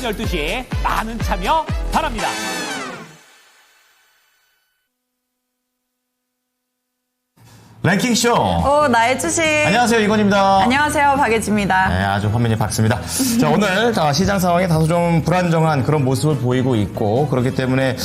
오전 12시에 많은 참여 바랍니다. 랭킹쇼. 나의 주식. 안녕하세요, 이건입니다. 안녕하세요, 박예지입니다. 네, 아주 화면이 밝습니다. 자, 오늘 시장 상황이 다소 좀 불안정한 그런 모습을 보이고 있고, 그렇기 때문에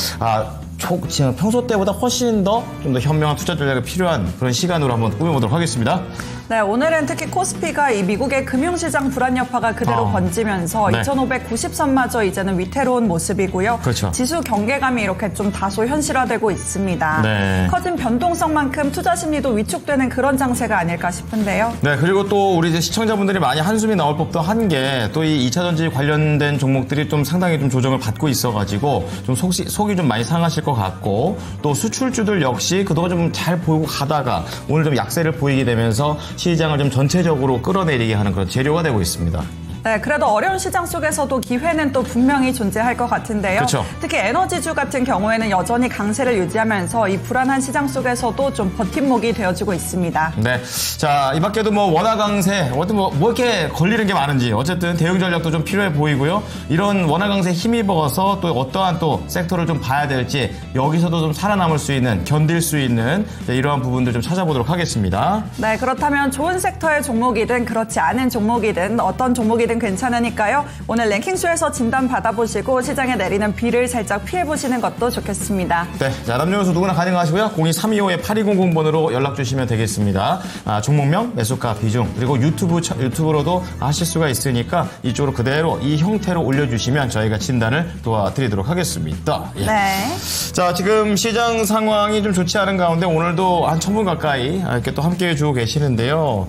평소 때보다 훨씬 좀 더 현명한 투자 전략이 필요한 그런 시간으로 한번 꾸며보도록 하겠습니다. 네, 오늘은 특히 코스피가 이 미국의 금융시장 불안 여파가 그대로 번지면서 네. 2590선마저 이제는 위태로운 모습이고요. 그렇죠. 지수 경계감이 이렇게 좀 다소 현실화되고 있습니다. 네. 커진 변동성만큼 투자 심리도 위축되는 그런 장세가 아닐까 싶은데요. 네, 그리고 또 우리 이제 시청자분들이 많이 한숨이 나올 법도 한 게 또 이 2차전지 관련된 종목들이 좀 상당히 좀 조정을 받고 있어가지고 좀 속이 좀 많이 상하실 것 같고, 또 수출주들 역시 그동안 좀 잘 보이고 가다가 오늘 좀 약세를 보이게 되면서 시장을 좀 전체적으로 끌어내리게 하는 그런 재료가 되고 있습니다. 네, 그래도 어려운 시장 속에서도 기회는 또 분명히 존재할 것 같은데요. 그렇죠. 특히 에너지주 같은 경우에는 여전히 강세를 유지하면서 이 불안한 시장 속에서도 좀 버팀목이 되어주고 있습니다. 네. 자, 이 밖에도 원화 강세, 뭐 이렇게 걸리는 게 많은지, 어쨌든 대응 전략도 좀 필요해 보이고요. 이런 원화 강세에 힘입어서 또 어떠한 또 섹터를 좀 봐야 될지, 여기서도 좀 살아남을 수 있는, 견딜 수 있는 이러한 부분들 좀 찾아보도록 하겠습니다. 네, 그렇다면 좋은 섹터의 종목이든 그렇지 않은 종목이든 어떤 종목이든 괜찮으니까요. 오늘 랭킹쇼에서 진단 받아보시고 시장에 내리는 비를 살짝 피해보시는 것도 좋겠습니다. 네, 자, 남녀노소 누구나 가능하시고요. 02325-8200번으로 연락 주시면 되겠습니다. 종목명, 매수가, 비중, 그리고 유튜브로도 하실 수가 있으니까 이쪽으로 그대로 이 형태로 올려주시면 저희가 진단을 도와드리도록 하겠습니다. 예. 네. 자, 지금 시장 상황이 좀 좋지 않은 가운데 오늘도 한 1000분 가까이 이렇게 또 함께 해주고 계시는데요.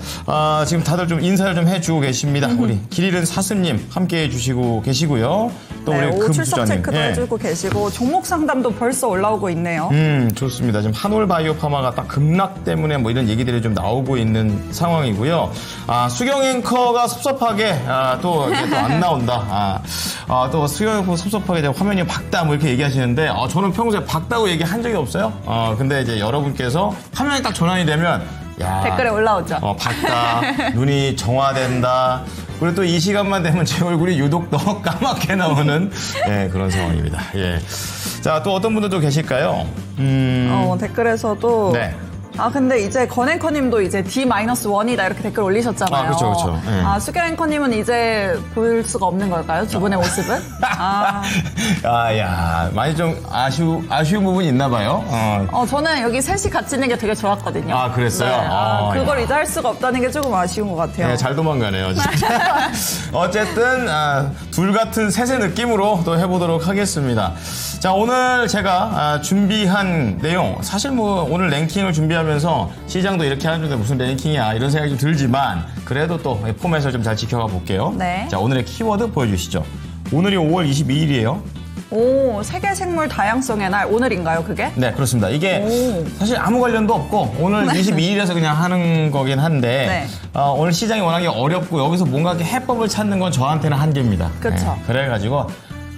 지금 다들 좀 인사를 좀 해주고 계십니다. 우리 길이른 사슴님 함께 해주시고 계시고요. 또 네, 우리 출석 체크도 해주고 계시고 종목 상담도 벌써 올라오고 있네요. 좋습니다. 지금 한올바이오파마가 딱 급락 때문에 뭐 이런 얘기들이 좀 나오고 있는 상황이고요. 수경 앵커가 섭섭하게 또 안 나온다. 또 수경 앵커 섭섭하게 화면이 밝다 뭐 이렇게 얘기하시는데 저는 평소에 밝다고 얘기한 적이 없어요. 근데 이제 여러분께서 화면이 딱 전환이 되면 댓글에 올라오죠. 밝다, 눈이 정화된다. 그리고 또 이 시간만 되면 제 얼굴이 유독 더 까맣게 나오는 그런 상황입니다. 예. 자, 또 어떤 분들도 계실까요? 댓글에서도. 네. 근데 이제 건앵커님도 이제 D-1이다 이렇게 댓글 올리셨잖아요. 그렇죠. 네. 수경 앵커님은 이제 볼 수가 없는 걸까요? 두 분의 모습은? 많이 좀 아쉬운 부분이 있나 봐요. 저는 여기 셋이 같이 있는 게 되게 좋았거든요. 그랬어요? 네. 그걸 이제 할 수가 없다는 게 조금 아쉬운 것 같아요. 네, 잘 도망가네요, 진짜. 어쨌든, 둘 같은 셋의 느낌으로 또 해보도록 하겠습니다. 자, 오늘 제가 준비한 내용, 사실 오늘 랭킹을 준비하면서 시장도 이렇게 하는데 무슨 랭킹이야 이런 생각이 좀 들지만 그래도 또 포맷을 좀 잘 지켜가 볼게요. 네. 자, 오늘의 키워드 보여주시죠. 오늘이 5월 22일이에요. 세계 생물 다양성의 날 오늘인가요, 그게? 네, 그렇습니다. 이게 사실 아무 관련도 없고 오늘 22일에서 그냥 하는 거긴 한데 오늘 시장이 워낙에 어렵고 여기서 뭔가 해법을 찾는 건 저한테는 한계입니다. 그렇죠. 그래가지고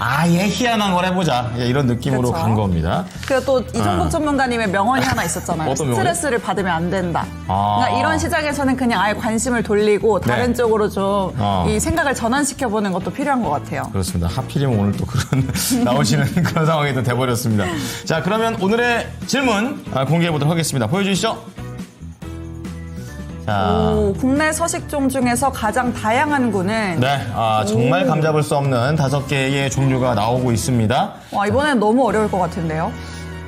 아예 희한한 걸 해보자 이런 느낌으로 간 겁니다. 그리고 또 이종국 전문가님의 명언이 하나 있었잖아요. 어떤 명언이? 스트레스를 받으면 안 된다. 그러니까 이런 시장에서는 그냥 아예 관심을 돌리고 다른 쪽으로 좀 이 생각을 전환시켜보는 것도 필요한 것 같아요. 그렇습니다. 하필이면 오늘 또 그런 나오시는 그런 상황이 또 돼버렸습니다. 자, 그러면 오늘의 질문 공개해보도록 하겠습니다. 보여주시죠. 국내 서식종 중에서 가장 다양한 구는 네, 정말 감잡을 수 없는 5개의 종류가 나오고 있습니다. 이번엔 너무 어려울 것 같은데요.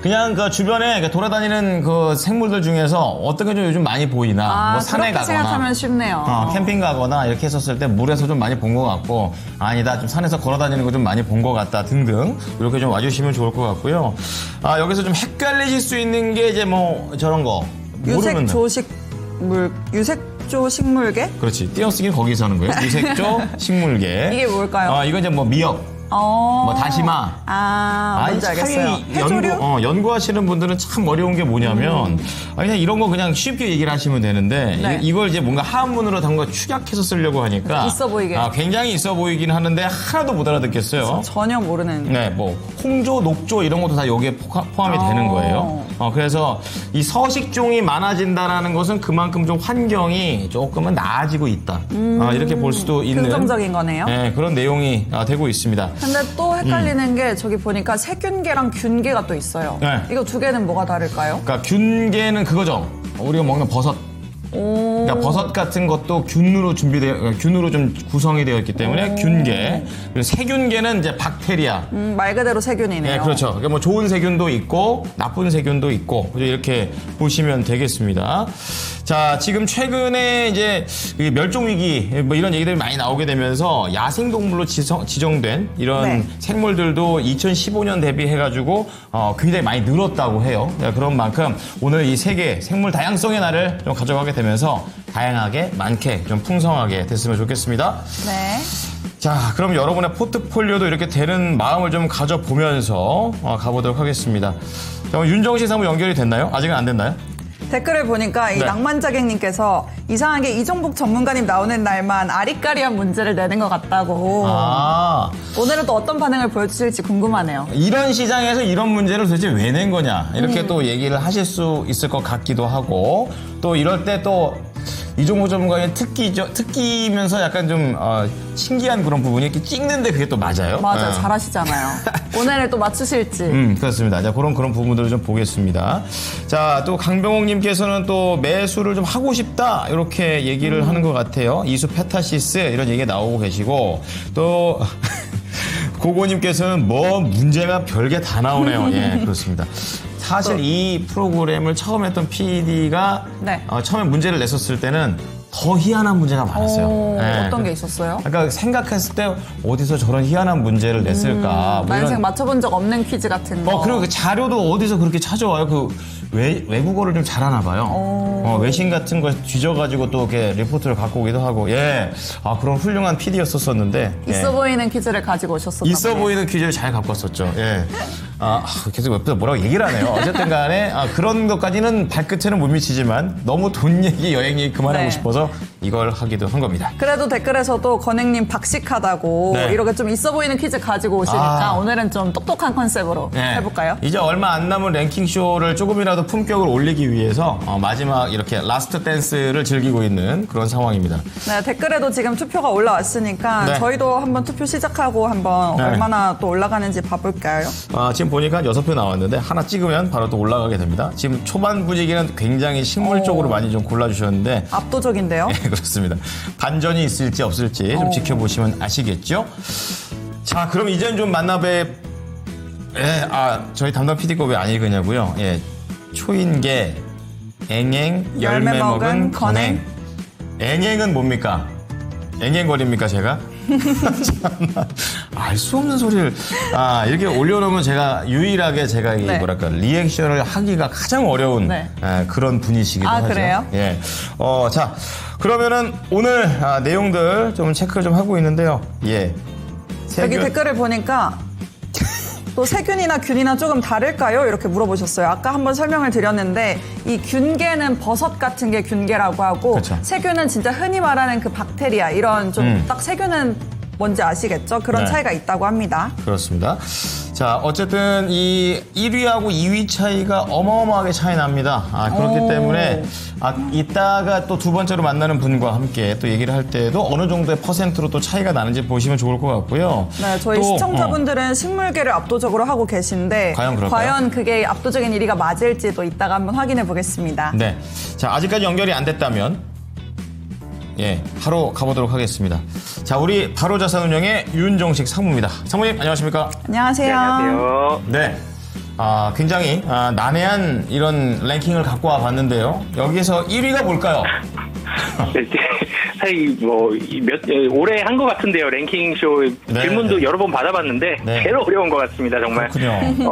그냥 그 주변에 돌아다니는 그 생물들 중에서 어떤 게 좀 요즘 많이 보이나, 산에 가거나, 생각하면 쉽네요. 캠핑 가거나 이렇게 했었을 때 물에서 좀 많이 본 것 같고, 아니다, 좀 산에서 걸어다니는 거 좀 많이 본 것 같다 등등 이렇게 좀 와주시면 좋을 것 같고요. 여기서 좀 헷갈리실 수 있는 게 이제 저런 거 모르는 유색조 식물계? 그렇지. 띄어쓰기는 거기서 하는 거예요. 유색조 식물계. 이게 뭘까요? 이건 이제 미역. 뭐 다시마. 뭔지 알겠어요. 해조류? 연구하시는 분들은 참 어려운 게 뭐냐면 그냥 이런 거 그냥 쉽게 얘기를 하시면 되는데 네. 이걸 이제 뭔가 한문으로 담가 축약해서 쓰려고 하니까 있어 보이게. 굉장히 있어 보이긴 하는데 하나도 못 알아듣겠어요. 전혀 모르는. 네, 뭐 홍조, 녹조 이런 것도 다 여기에 포함이 되는 거예요. 그래서 이 서식종이 많아진다라는 것은 그만큼 좀 환경이 조금은 나아지고 있다. 이렇게 볼 수도 있는 긍정적인 거네요. 네, 그런 내용이 되고 있습니다. 근데 또 헷갈리는 게 저기 보니까 세균계랑 균계가 또 있어요. 네. 이거 두 개는 뭐가 다를까요? 그러니까 균계는 그거죠. 우리가 먹는 버섯. 그러니까 버섯 같은 것도 균으로 좀 구성이 되어 있기 때문에 균계. 그리고 세균계는 이제 박테리아. 말 그대로 세균이네요. 네, 그렇죠. 그러니까 뭐 좋은 세균도 있고 나쁜 세균도 있고 이렇게 보시면 되겠습니다. 자, 지금 최근에 이제 멸종 위기 뭐 이런 얘기들이 많이 나오게 되면서 야생 동물로 지정된 이런 네. 생물들도 2015년 대비해가지고 굉장히 많이 늘었다고 해요. 그런 만큼 오늘 이 세계 생물 다양성의 날을 좀 가져가게 되면서 다양하게 많게 좀 풍성하게 됐으면 좋겠습니다. 네. 자, 그럼 여러분의 포트폴리오도 이렇게 되는 마음을 좀 가져보면서 가보도록 하겠습니다. 자, 윤정식 사무 연결이 됐나요? 아직은 안 됐나요? 댓글을 보니까 이 네. 낭만자객님께서 이상하게 이종복 전문가님 나오는 날만 아리까리한 문제를 내는 것 같다고. 오늘은 또 어떤 반응을 보여주실지 궁금하네요. 이런 시장에서 이런 문제를 도대체 왜 낸 거냐 이렇게 또 얘기를 하실 수 있을 것 같기도 하고 또 이럴 때 또 이종호 전문가의 특기면서 약간 좀 신기한 그런 부분이 이렇게 찍는데 그게 또 맞아요. 맞아요. 네. 잘하시잖아요. 오늘은 또 맞추실지. 그렇습니다. 자, 그런 부분들을 좀 보겠습니다. 자, 또 강병옥님께서는 또 매수를 좀 하고 싶다 이렇게 얘기를 하는 것 같아요. 이수 페타시스 이런 얘기가 나오고 계시고 또 고고님께서는 뭐 문제가 별게 다 나오네요. 예, 그렇습니다. 사실 이 프로그램을 처음 했던 PD가 네. 처음에 문제를 냈었을 때는 더 희한한 문제가 많았어요. 예. 어떤 게 있었어요? 그러니까 생각했을 때 어디서 저런 희한한 문제를 냈을까. 뭐 나 인생 이런. 맞춰본 적 없는 퀴즈 같은 거. 그리고 그 자료도 어디서 그렇게 찾아와요. 외국어를 좀 잘하나 봐요. 외신 같은 거 뒤져가지고 또 이렇게 리포트를 갖고 오기도 하고. 예. 그런 훌륭한 PD였었는데. 있어 보이는 퀴즈를 가지고 오셨었나 있어 보네요. 보이는 퀴즈를 잘 갖고 왔었죠. 예. 계속 옆에서 뭐라고 얘기를 하네요. 어쨌든 간에, 그런 것까지는 발끝에는 못 미치지만 너무 돈 얘기, 여행 얘기 그만하고 네. 싶어서 이걸 하기도 한 겁니다. 그래도 댓글에서도 건행님 박식하다고 네. 이렇게 좀 있어 보이는 퀴즈 가지고 오시니까 오늘은 좀 똑똑한 컨셉으로 네. 해볼까요? 이제 얼마 안 남은 랭킹쇼를 조금이라도 품격을 올리기 위해서 마지막 이렇게 라스트 댄스를 즐기고 있는 그런 상황입니다. 네, 댓글에도 지금 투표가 올라왔으니까 네. 저희도 한번 투표 시작하고 한번 네. 얼마나 또 올라가는지 봐볼까요? 지금 보니까 6표 나왔는데 하나 찍으면 바로 또 올라가게 됩니다. 지금 초반 분위기는 굉장히 식물 쪽으로 많이 좀 골라주셨는데 압도적인데요. 네, 그렇습니다. 반전이 있을지 없을지 좀 지켜보시면 아시겠죠? 자, 그럼 이제는 좀 저희 담당 PD가 왜 안 읽으냐고요? 예, 초인계, 앵앵, 열매 먹은 건행. 앵앵은 뭡니까? 앵앵거립니까, 제가? 알 수 없는 소리를 이렇게 올려놓으면 제가 유일하게 제가 이 네. 뭐랄까 리액션을 하기가 가장 어려운 네. 그런 분이시기도 하죠. 그래요? 예. 자, 그러면은 오늘 내용들 좀 체크를 좀 하고 있는데요. 예. 여기 댓글을 보니까 또 세균이나 균이나 조금 다를까요? 이렇게 물어보셨어요. 아까 한번 설명을 드렸는데 이 균계는 버섯 같은 게 균계라고 하고 그렇죠. 세균은 진짜 흔히 말하는 그 박테리아 이런 좀 딱 세균은 뭔지 아시겠죠? 그런 네. 차이가 있다고 합니다. 그렇습니다. 자, 어쨌든 이 1위하고 2위 차이가 어마어마하게 차이 납니다. 그렇기 때문에 이따가 또 두 번째로 만나는 분과 함께 또 얘기를 할 때도 어느 정도의 퍼센트로 또 차이가 나는지 보시면 좋을 것 같고요. 네, 저희 또, 시청자분들은 식물계를 압도적으로 하고 계신데 과연 그럴까요? 그게 압도적인 1위가 맞을지도 이따가 한번 확인해 보겠습니다. 네. 자, 아직까지 연결이 안 됐다면 바로 가보도록 하겠습니다. 자, 우리 바로자산운용의 윤정식 상무입니다. 상무님, 안녕하십니까? 안녕하세요. 네, 안녕하세요. 네. 굉장히 난해한 이런 랭킹을 갖고 와 봤는데요. 여기에서 1위가 뭘까요? 네, 거의 올해 한 것 같은데요. 랭킹쇼 네, 질문도 네. 여러 번 받아봤는데 네. 제일 어려운 것 같습니다. 정말. 그렇군요.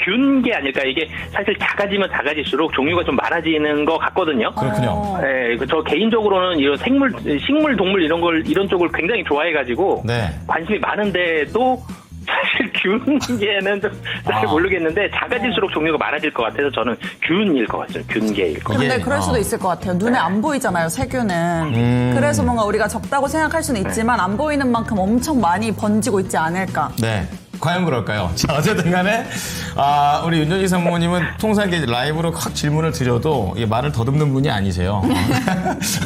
균 게 아닐까. 이게 사실 작아지면 작아질수록 종류가 좀 많아지는 것 같거든요. 그렇군요. 네, 저 개인적으로는 이런 식물, 동물 이런 쪽을 굉장히 좋아해가지고 네. 관심이 많은데도 사실 균계는 좀 잘 모르겠는데 작아질수록 종류가 많아질 것 같아서 저는 균일 것 같아요. 균계일 것 같아요. 근데 그럴 수도 있을 것 같아요. 눈에 안 보이잖아요, 세균은. 그래서 뭔가 우리가 적다고 생각할 수는 있지만 안 보이는 만큼 엄청 많이 번지고 있지 않을까. 네. 과연 그럴까요? 자, 어쨌든 간에, 우리 윤정희 상무님은 통상 이렇게 라이브로 확 질문을 드려도 이 말을 더듬는 분이 아니세요.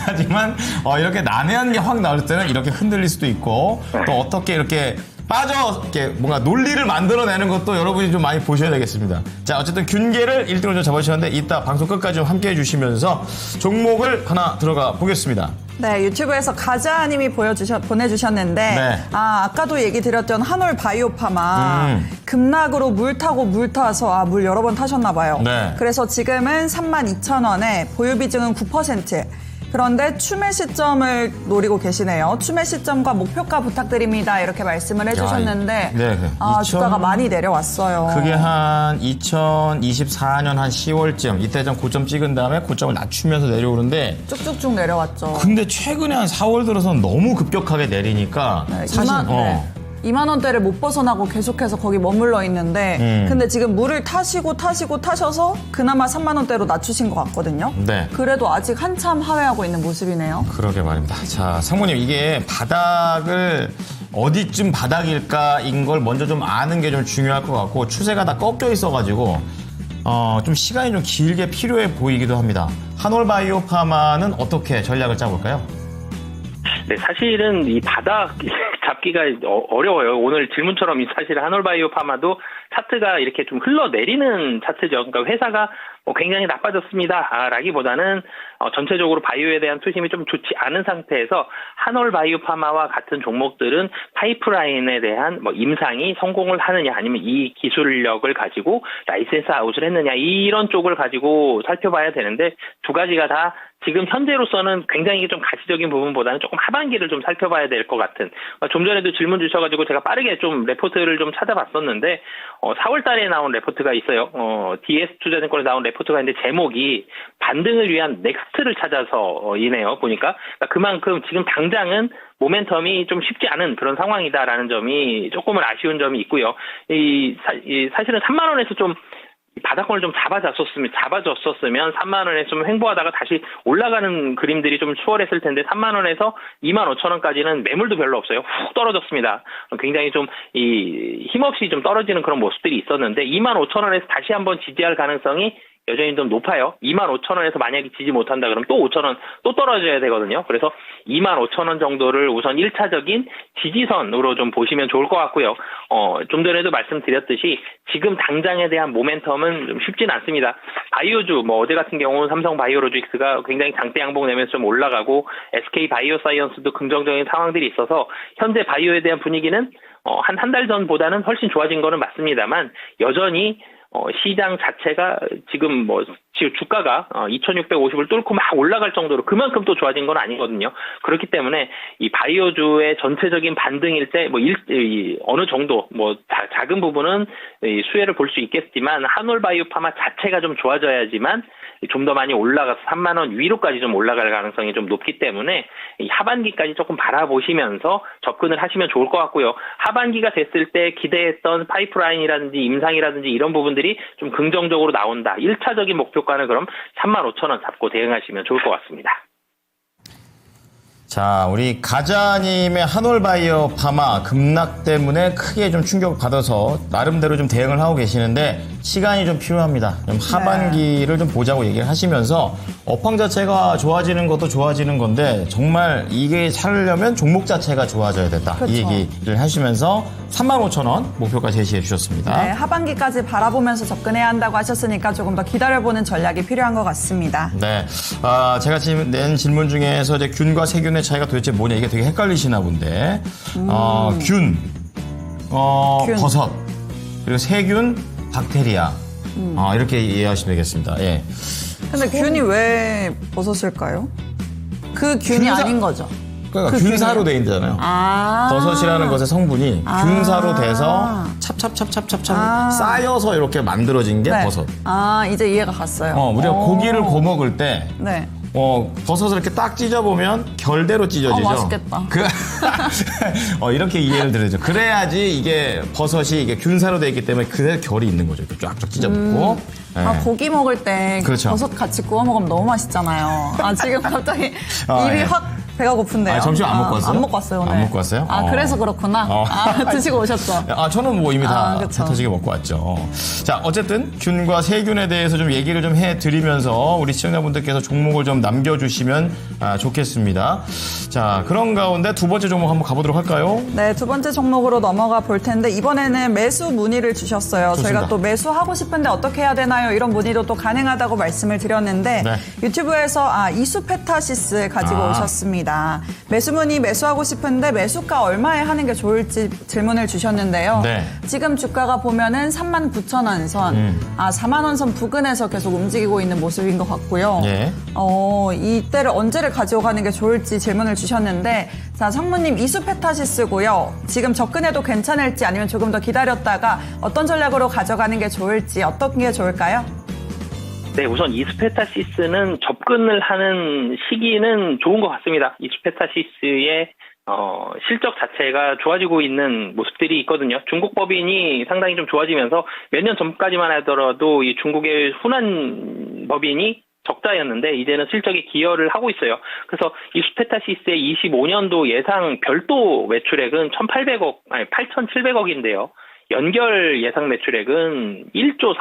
하지만, 이렇게 난해한 게 확 나올 때는 이렇게 흔들릴 수도 있고, 또 어떻게 이렇게 이렇게 뭔가 논리를 만들어내는 것도 여러분이 좀 많이 보셔야 되겠습니다. 자, 어쨌든 균계를 1등으로 좀 잡아주셨는데, 이따 방송 끝까지 좀 함께 해주시면서 종목을 하나 들어가 보겠습니다. 네, 유튜브에서 가자님이 보내주셨는데, 네. 아까도 얘기 드렸던 한올 바이오파마, 급락으로 물 타서, 물 여러 번 타셨나봐요. 네. 그래서 지금은 32,000원에 보유비중은 9%. 그런데 추매 시점을 노리고 계시네요. 추매 시점과 목표가 부탁드립니다. 이렇게 말씀을 해주셨는데, 네, 주가가 많이 내려왔어요. 그게 한 2024년 한 10월쯤 이때 좀 고점 찍은 다음에 고점을 낮추면서 내려오는데 쭉쭉쭉 내려왔죠. 근데 최근에 한 4월 들어서는 너무 급격하게 내리니까 네, 사실 2만 원대를 못 벗어나고 계속해서 거기 머물러 있는데 근데 지금 물을 타셔서 그나마 3만 원대로 낮추신 것 같거든요. 네. 그래도 아직 한참 하회하고 있는 모습이네요. 그러게 말입니다. 자, 상무님 이게 바닥을 어디쯤 바닥일까인 걸 먼저 좀 아는 게 좀 중요할 것 같고 추세가 다 꺾여 있어가지고 좀 시간이 좀 길게 필요해 보이기도 합니다. 한올바이오파마는 어떻게 전략을 짜볼까요? 네, 사실은 이 바닥 잡기가 어려워요. 오늘 질문처럼 사실 한올바이오파마도 차트가 이렇게 좀 흘러내리는 차트죠. 그러니까 회사가 굉장히 나빠졌습니다. 라기보다는 전체적으로 바이오에 대한 투심이 좀 좋지 않은 상태에서 한올바이오파마와 같은 종목들은 파이프라인에 대한 임상이 성공을 하느냐 아니면 이 기술력을 가지고 라이센스 아웃을 했느냐 이런 쪽을 가지고 살펴봐야 되는데 두 가지가 다 지금 현재로서는 굉장히 좀 가시적인 부분보다는 조금 하반기를 좀 살펴봐야 될 것 같은 좀 전에도 질문 주셔가지고 제가 빠르게 좀 레포트를 좀 찾아봤었는데 4월 달에 나온 레포트가 있어요. DS투자증권에 나온 레포트가 있는데 제목이 반등을 위한 넥스트를 찾아서이네요. 보니까 그만큼 지금 당장은 모멘텀이 좀 쉽지 않은 그런 상황이다라는 점이 조금은 아쉬운 점이 있고요. 사실은 3만 원에서 좀 바닥권을 좀 잡아줬었으면 3만 원에 좀 횡보하다가 다시 올라가는 그림들이 좀 수월했을 텐데 3만 원에서 2만 5천 원까지는 매물도 별로 없어요. 훅 떨어졌습니다. 굉장히 좀 힘없이 좀 떨어지는 그런 모습들이 있었는데 2만 5천 원에서 다시 한번 지지할 가능성이 여전히 좀 높아요. 2만 5천 원에서 만약에 지지 못한다 그러면 또 5천 원 또 떨어져야 되거든요. 그래서 2만 5천 원 정도를 우선 1차적인 지지선으로 좀 보시면 좋을 것 같고요. 좀 전에도 말씀드렸듯이 지금 당장에 대한 모멘텀은 좀 쉽진 않습니다. 바이오주 어제 같은 경우는 삼성 바이오로직스가 굉장히 장대 양봉 내면서 좀 올라가고 SK 바이오사이언스도 긍정적인 상황들이 있어서 현재 바이오에 대한 분위기는 한 달 전보다는 훨씬 좋아진 거는 맞습니다만 여전히 시장 자체가 지금 주가가 2,650을 뚫고 막 올라갈 정도로 그만큼 또 좋아진 건 아니거든요. 그렇기 때문에 이 바이오주의 전체적인 반등일 때 어느 정도 작은 부분은 수혜를 볼 수 있겠지만 한올바이오파마 자체가 좀 좋아져야지만 좀 더 많이 올라가서 3만 원 위로까지 좀 올라갈 가능성이 좀 높기 때문에 이 하반기까지 조금 바라보시면서 접근을 하시면 좋을 것 같고요. 하반기가 됐을 때 기대했던 파이프라인이라든지 임상이라든지 이런 부분들이 좀 긍정적으로 나온다. 1차적인 목표가는 그럼 3만 5천 원 잡고 대응하시면 좋을 것 같습니다. 자, 우리 가자님의 한올바이오파마 급락 때문에 크게 좀 충격받아서 나름대로 좀 대응을 하고 계시는데 시간이 좀 필요합니다. 좀 하반기를 좀 보자고 얘기를 하시면서 업황 자체가 좋아지는 것도 좋아지는 건데 정말 이게 살려면 종목 자체가 좋아져야 된다. 그렇죠. 이 얘기를 하시면서 35,000원 목표가 제시해 주셨습니다. 네, 하반기까지 바라보면서 접근해야 한다고 하셨으니까 조금 더 기다려보는 전략이 필요한 것 같습니다. 네, 제가 지금 낸 질문 중에서 이제 균과 세균의 차이가 도대체 뭐냐 이게 되게 헷갈리시나 본데 균, 버섯 그리고 세균, 박테리아 이렇게 이해하시면 되겠습니다. 예. 근데 균이 왜 버섯일까요? 그 균이 아닌 거죠. 그러니까 그 균사로 균이요? 돼 있잖아요. 아. 버섯이라는 것의 성분이 아. 균사로 돼서 찹찹찹찹찹찹 쌓여서 이렇게 만들어진 게 네. 버섯. 아, 이제 이해가 갔어요. 우리가 고기를 구워 먹을 때 네. 버섯을 이렇게 딱 찢어보면 결대로 찢어지죠. 맛있겠다. 이렇게 이해를 드리죠. 그래야지 이게 버섯이 이게 균사로 되어 있기 때문에 그대로 결이 있는 거죠. 이렇게 쫙쫙 찢어먹고. 네. 아, 고기 먹을 때 그렇죠. 버섯 같이 구워 먹으면 너무 맛있잖아요. 아, 지금 갑자기 입이 예. 확 배가 고픈데요. 점심 안 먹고 왔어요? 안 먹고 왔어요, 오늘. 안 먹고 왔어요? 아, 그래서 그렇구나. 드시고 오셨죠? 저는 뭐 이미 다 그쵸. 터지게 먹고 왔죠. 자, 어쨌든 균과 세균에 대해서 좀 얘기를 좀 해드리면서 우리 시청자분들께서 종목을 좀 남겨주시면 좋겠습니다. 자, 그런 가운데 두 번째 종목 한번 가보도록 할까요? 네, 두 번째 종목으로 넘어가 볼 텐데 이번에는 매수 문의를 주셨어요. 좋습니다. 저희가 또 매수하고 싶은데 어떻게 해야 되나요? 이런 문의도 또 가능하다고 말씀을 드렸는데 네. 유튜브에서 이수페타시스 가지고 오셨습니다. 매수 문의 매수하고 싶은데 매수가 얼마에 하는 게 좋을지 질문을 주셨는데요. 네. 지금 주가가 보면은 39,000원 선, 4만 원 선 부근에서 계속 움직이고 있는 모습인 것 같고요. 예. 이때를 언제를 가지고 가는 게 좋을지 질문을 주셨는데, 자, 성무님 이수페타시스고요. 지금 접근해도 괜찮을지 아니면 조금 더 기다렸다가 어떤 전략으로 가져가는 게 좋을지 어떤 게 좋을까요? 네, 우선 이수페타시스는 접근을 하는 시기는 좋은 것 같습니다. 이수페타시스의 실적 자체가 좋아지고 있는 모습들이 있거든요. 중국 법인이 상당히 좀 좋아지면서 몇 년 전까지만 하더라도 이 중국의 훈안 법인이 적자였는데 이제는 실적에 기여를 하고 있어요. 그래서 이수페타시스의 25년도 예상 별도 매출액은 8,700억인데요. 연결 예상 매출액은 1조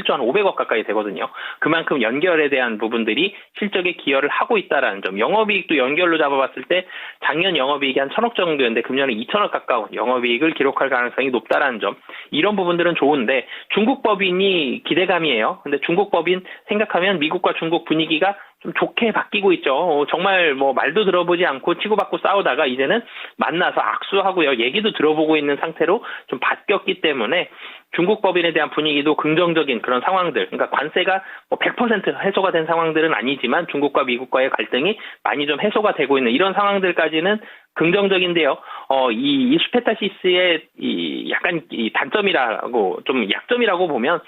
한 500억 가까이 되거든요. 그만큼 연결에 대한 부분들이 실적에 기여를 하고 있다라는 점. 영업이익도 연결로 잡아봤을 때 작년 영업이익이 한 1,000억 정도였는데 금년에 2,000억 가까운 영업이익을 기록할 가능성이 높다라는 점. 이런 부분들은 좋은데 중국 법인이 기대감이에요. 근데 중국 법인 생각하면 미국과 중국 분위기가 좀 좋게 바뀌고 있죠. 정말 뭐 말도 들어보지 않고 치고받고 싸우다가 이제는 만나서 악수하고요. 얘기도 들어보고 있는 상태로 좀 바뀌었기 때문에 중국 법인에 대한 분위기도 긍정적인 그런 상황들, 그러니까 관세가 100% 해소가 된 상황들은 아니지만 중국과 미국과의 갈등이 많이 좀 해소가 되고 있는 이런 상황들까지는 긍정적인데요. 이 이수페타시스의 약간 이 단점이라고 좀 약점이라고 보면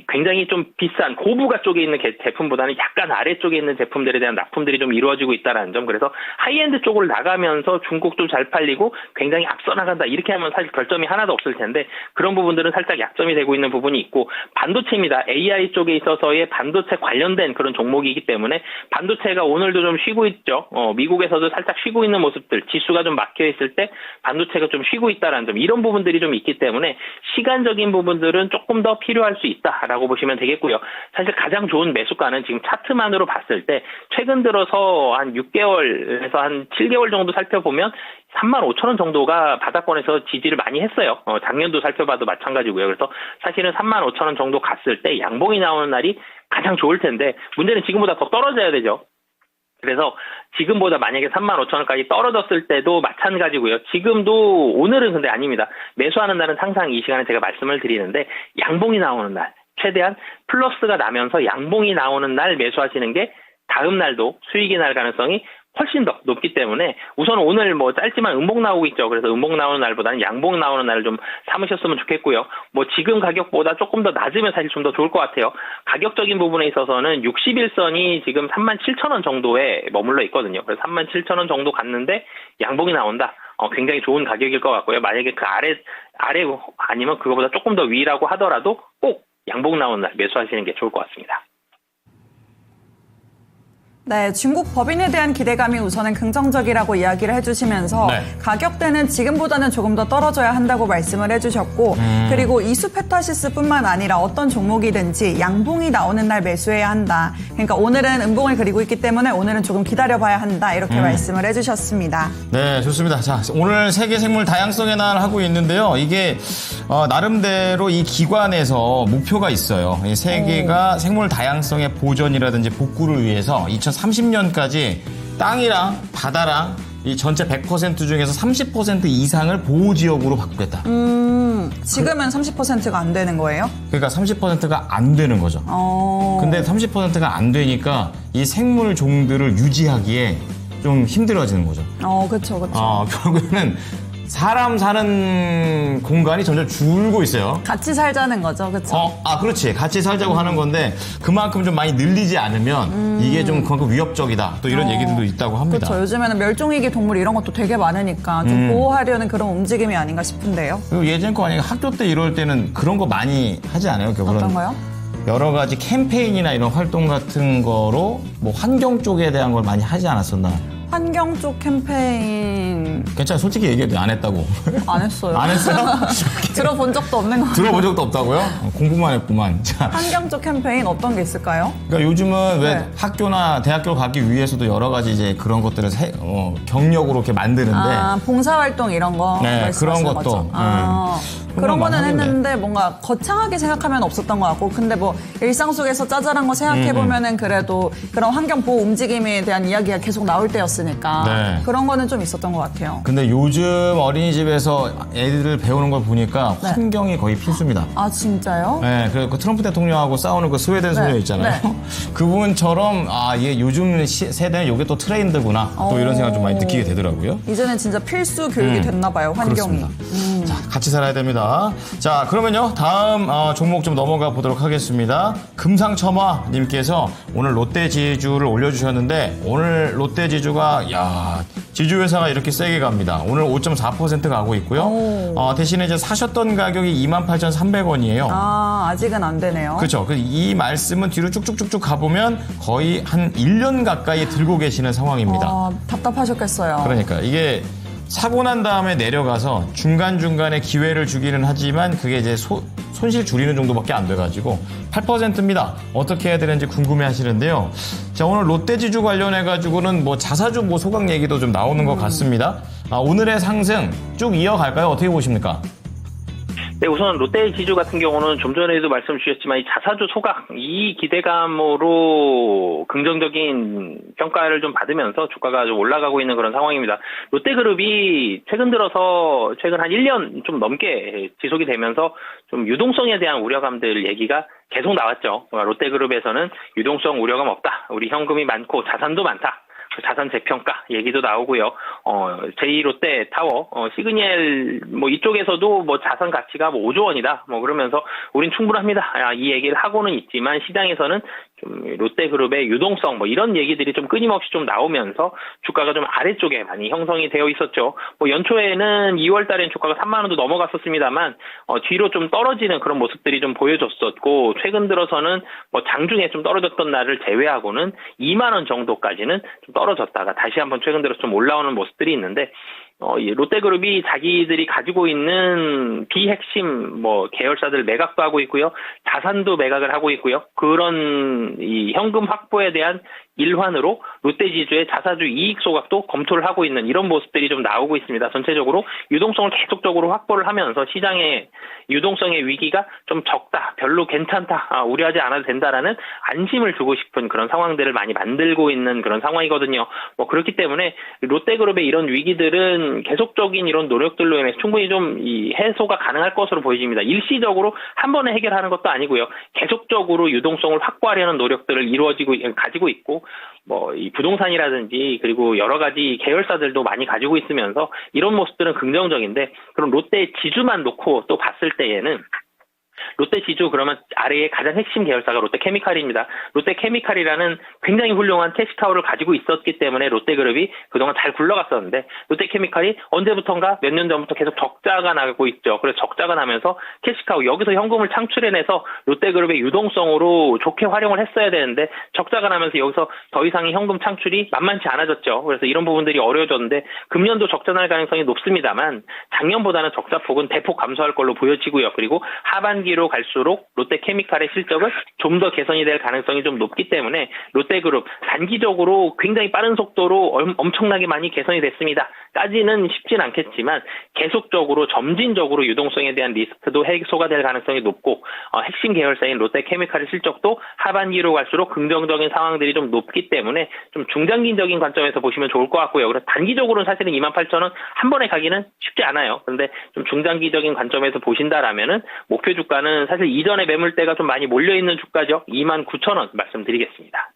굉장히 좀 비싼 고부가 쪽에 있는 제품보다는 약간 아래쪽에 있는 제품들에 대한 납품들이 좀 이루어지고 있다는 점. 그래서 하이엔드 쪽으로 나가면서 중국도 잘 팔리고 굉장히 앞서 나간다. 이렇게 하면 사실 별점이 하나도 없을 텐데 그런 부분들은 살짝 약점이 되고 있는 부분이 있고 반도체입니다. AI 쪽에 있어서의 반도체 관련된 그런 종목이기 때문에 반도체가 오늘도 좀 쉬고 있죠. 미국에서도 살짝 쉬고 있는 모습들, 지수가 좀 막혀 있을 때 반도체가 좀 쉬고 있다는 점. 이런 부분들이 좀 있기 때문에 시간적인 부분들은 조금 더 필요할 수 있다라고 보시면 되겠고요. 사실 가장 좋은 매수가는 지금 차트만으로 봤을 때 최근 들어서 한 6개월에서 한 7개월 정도 살펴보면 35,000원 정도가 바닥권에서 지지를 많이 했어요. 작년도 살펴봐도 마찬가지고요. 그래서 사실은 35,000원 정도 갔을 때 양봉이 나오는 날이 가장 좋을 텐데 문제는 지금보다 더 떨어져야 되죠. 그래서 지금보다 만약에 35,000원까지 떨어졌을 때도 마찬가지고요. 지금도 오늘은 근데 아닙니다. 매수하는 날은 항상 이 시간에 제가 말씀을 드리는데 양봉이 나오는 날, 최대한 플러스가 나면서 양봉이 나오는 날 매수하시는 게 다음 날도 수익이 날 가능성이 훨씬 더 높기 때문에 우선 오늘 뭐 짧지만 음봉 나오고 있죠. 그래서 음봉 나오는 날보다는 양봉 나오는 날을 좀 삼으셨으면 좋겠고요. 뭐 지금 가격보다 조금 더 낮으면 사실 좀 더 좋을 것 같아요. 가격적인 부분에 있어서는 61선이 지금 37,000원 정도에 머물러 있거든요. 그래서 37,000원 정도 갔는데 양봉이 나온다. 굉장히 좋은 가격일 것 같고요. 만약에 그 아래 아니면 그거보다 조금 더 위라고 하더라도 꼭 양봉 나오는 날 매수하시는 게 좋을 것 같습니다. 네, 중국 법인에 대한 기대감이 우선은 긍정적이라고 이야기를 해주시면서 네. 가격대는 지금보다는 조금 더 떨어져야 한다고 말씀을 해주셨고 그리고 이수페타시스뿐만 아니라 어떤 종목이든지 양봉이 나오는 날 매수해야 한다. 그러니까 오늘은 음봉을 그리고 있기 때문에 오늘은 조금 기다려봐야 한다. 이렇게 말씀을 해주셨습니다. 네, 좋습니다. 자, 오늘 세계 생물 다양성의 날 하고 있는데요. 이게 나름대로 이 기관에서 목표가 있어요. 이 세계가 생물 다양성의 보존이라든지 복구를 위해서 2030년까지 땅이랑 바다랑 이 전체 100% 중에서 30% 이상을 보호지역으로 바꾸겠다. 지금은 30%가 안 되는 거예요? 그러니까 30%가 안 되는 거죠. 근데 30%가 안 되니까 이 생물 종들을 유지하기에 좀 힘들어지는 거죠. 그쵸. 결국에는 사람 사는 공간이 점점 줄고 있어요. 같이 살자는 거죠, 그쵸? 그렇지. 같이 살자고 하는 건데 그만큼 좀 많이 늘리지 않으면 이게 좀 그만큼 위협적이다. 또 이런 얘기들도 있다고 합니다. 그렇죠. 요즘에는 멸종위기 동물 이런 것도 되게 많으니까 좀 보호하려는 그런 움직임이 아닌가 싶은데요. 그리고 예전 거 아니고 학교 때 이럴 때는 그런 거 많이 하지 않아요? 어떤 거요? 여러 가지 캠페인이나 이런 활동 같은 거로 뭐 환경 쪽에 대한 걸 많이 하지 않았었나? 환경 쪽 캠페인 괜찮아. 솔직히 얘기해도 안 했다고. 안 했어요. 안 했어요? 들어본 적도 없는 거 같아요. 들어본 적도 없다고요? 공부만 했구만. 자, 환경 쪽 캠페인 어떤 게 있을까요? 그러니까 요즘은 왜 네. 학교나 대학교 가기 위해서도 여러 가지 이제 그런 것들을 경력으로 이렇게 만드는데 봉사활동 이런 거 네, 말씀하시는 그런 것도. 거죠? 그런 그런 거는 거 했는데 뭔가 거창하게 생각하면 없었던 것 같고 근데 뭐 일상 속에서 짜잘한 거 생각해보면은 그래도 그런 환경 보호 움직임에 대한 이야기가 계속 나올 때였으니까 네. 그런 거는 좀 있었던 것 같아요. 근데 요즘 어린이집에서 애들을 배우는 걸 보니까 네. 환경이 거의 필수입니다. 아 진짜요? 네, 그 트럼프 대통령하고 싸우는 그 스웨덴 소녀 있잖아요. 네. 그분처럼 얘 요즘 세대는 이게 또 트렌드구나. 또 이런 생각 좀 많이 느끼게 되더라고요. 이제는 진짜 필수 교육이 됐나 봐요, 환경이. 그렇습니다. 자, 같이 살아야 됩니다. 자, 그러면요. 다음 종목 좀 넘어가 보도록 하겠습니다. 금상첨화님께서 오늘 롯데지주를 올려주셨는데 오늘 롯데지주가 지주회사가 이렇게 세게 갑니다. 오늘 5.4% 가고 있고요. 대신에 이제 사셨던 가격이 28,300원이에요. 아직은 안 되네요. 그렇죠. 이 말씀은 뒤로 쭉쭉쭉쭉 가보면 거의 한 1년 가까이 들고 계시는 상황입니다. 답답하셨겠어요. 그러니까 이게 사고 난 다음에 내려가서 중간중간에 기회를 주기는 하지만 그게 이제 손실 줄이는 정도밖에 안 돼가지고 8%입니다. 어떻게 해야 되는지 궁금해 하시는데요. 자, 오늘 롯데지주 관련해가지고는 뭐 자사주 뭐 소강 얘기도 좀 나오는 것 같습니다. 오늘의 상승 쭉 이어갈까요? 어떻게 보십니까? 네, 우선 롯데지주 같은 경우는 좀 전에도 말씀 주셨지만 이 자사주 소각 이 기대감으로 긍정적인 평가를 좀 받으면서 주가가 좀 올라가고 있는 그런 상황입니다. 롯데그룹이 최근 한 1년 좀 넘게 지속이 되면서 좀 유동성에 대한 우려감들 얘기가 계속 나왔죠. 롯데그룹에서는 유동성 우려감 없다. 우리 현금이 많고 자산도 많다. 자산 재평가 얘기도 나오고요. 제2롯데타워, 시그니엘 뭐 이쪽에서도 뭐 자산 가치가 뭐 5조 원이다. 뭐 그러면서 우린 충분합니다. 이 얘기를 하고는 있지만 시장에서는 좀 롯데그룹의 유동성 뭐 이런 얘기들이 좀 끊임없이 좀 나오면서 주가가 좀 아래쪽에 많이 형성이 되어 있었죠. 뭐 연초에는 2월 달엔 주가가 3만 원도 넘어갔었습니다만 뒤로 좀 떨어지는 그런 모습들이 좀 보여줬었고 최근 들어서는 뭐 장중에 좀 떨어졌던 날을 제외하고는 2만 원 정도까지는 좀 떨어졌다가 다시 한번 최근 들어서 좀 올라오는 모습들이 있는데 이 롯데그룹이 자기들이 가지고 있는 비핵심 뭐 계열사들 매각도 하고 있고요. 자산도 매각을 하고 있고요. 그런 이 현금 확보에 대한 일환으로 롯데지주의 자사주 이익 소각도 검토를 하고 있는 이런 모습들이 좀 나오고 있습니다. 전체적으로 유동성을 계속적으로 확보를 하면서 시장의 유동성의 위기가 좀 적다, 별로 괜찮다, 우려하지 않아도 된다라는 안심을 주고 싶은 그런 상황들을 많이 만들고 있는 그런 상황이거든요. 뭐 그렇기 때문에 롯데그룹의 이런 위기들은 계속적인 이런 노력들로 인해 충분히 좀 이 해소가 가능할 것으로 보여집니다. 일시적으로 한 번에 해결하는 것도 아니고요. 계속적으로 유동성을 확보하려는 노력들을 가지고 있고 뭐 이 부동산이라든지 그리고 여러 가지 계열사들도 많이 가지고 있으면서 이런 모습들은 긍정적인데 그럼 롯데 지주만 놓고 또 봤을 때에는 롯데지주 그러면 아래에 가장 핵심 계열사가 롯데케미칼입니다. 롯데케미칼이라는 굉장히 훌륭한 캐시카우를 가지고 있었기 때문에 롯데그룹이 그동안 잘 굴러갔었는데 롯데케미칼이 언제부턴가 몇 년 전부터 계속 적자가 나고 있죠. 그래서 적자가 나면서 캐시카우 여기서 현금을 창출해내서 롯데그룹의 유동성으로 좋게 활용을 했어야 되는데 적자가 나면서 여기서 더 이상의 현금 창출이 만만치 않아졌죠. 그래서 이런 부분들이 어려워졌는데 금년도 적자 날 가능성이 높습니다만 작년보다는 적자폭은 대폭 감소할 걸로 보여지고요. 그리고 하반기로 하반기로 갈수록 롯데케미칼의 실적은 좀 더 개선이 될 가능성이 좀 높기 때문에 롯데그룹 단기적으로 굉장히 빠른 속도로 엄청나게 많이 개선이 됐습니다. 까지는 쉽진 않겠지만 계속적으로 점진적으로 유동성에 대한 리스크도 해소가 될 가능성이 높고 핵심 계열사인 롯데케미칼의 실적도 하반기로 갈수록 긍정적인 상황들이 좀 높기 때문에 좀 중장기적인 관점에서 보시면 좋을 것 같고요. 그래서 단기적으로는 사실은 28,000원 한 번에 가기는 쉽지 않아요. 그런데 좀 중장기적인 관점에서 보신다라면은 목표 주가는 사실 이전에 매물대가 좀 많이 몰려있는 주가죠. 29,000원 말씀드리겠습니다.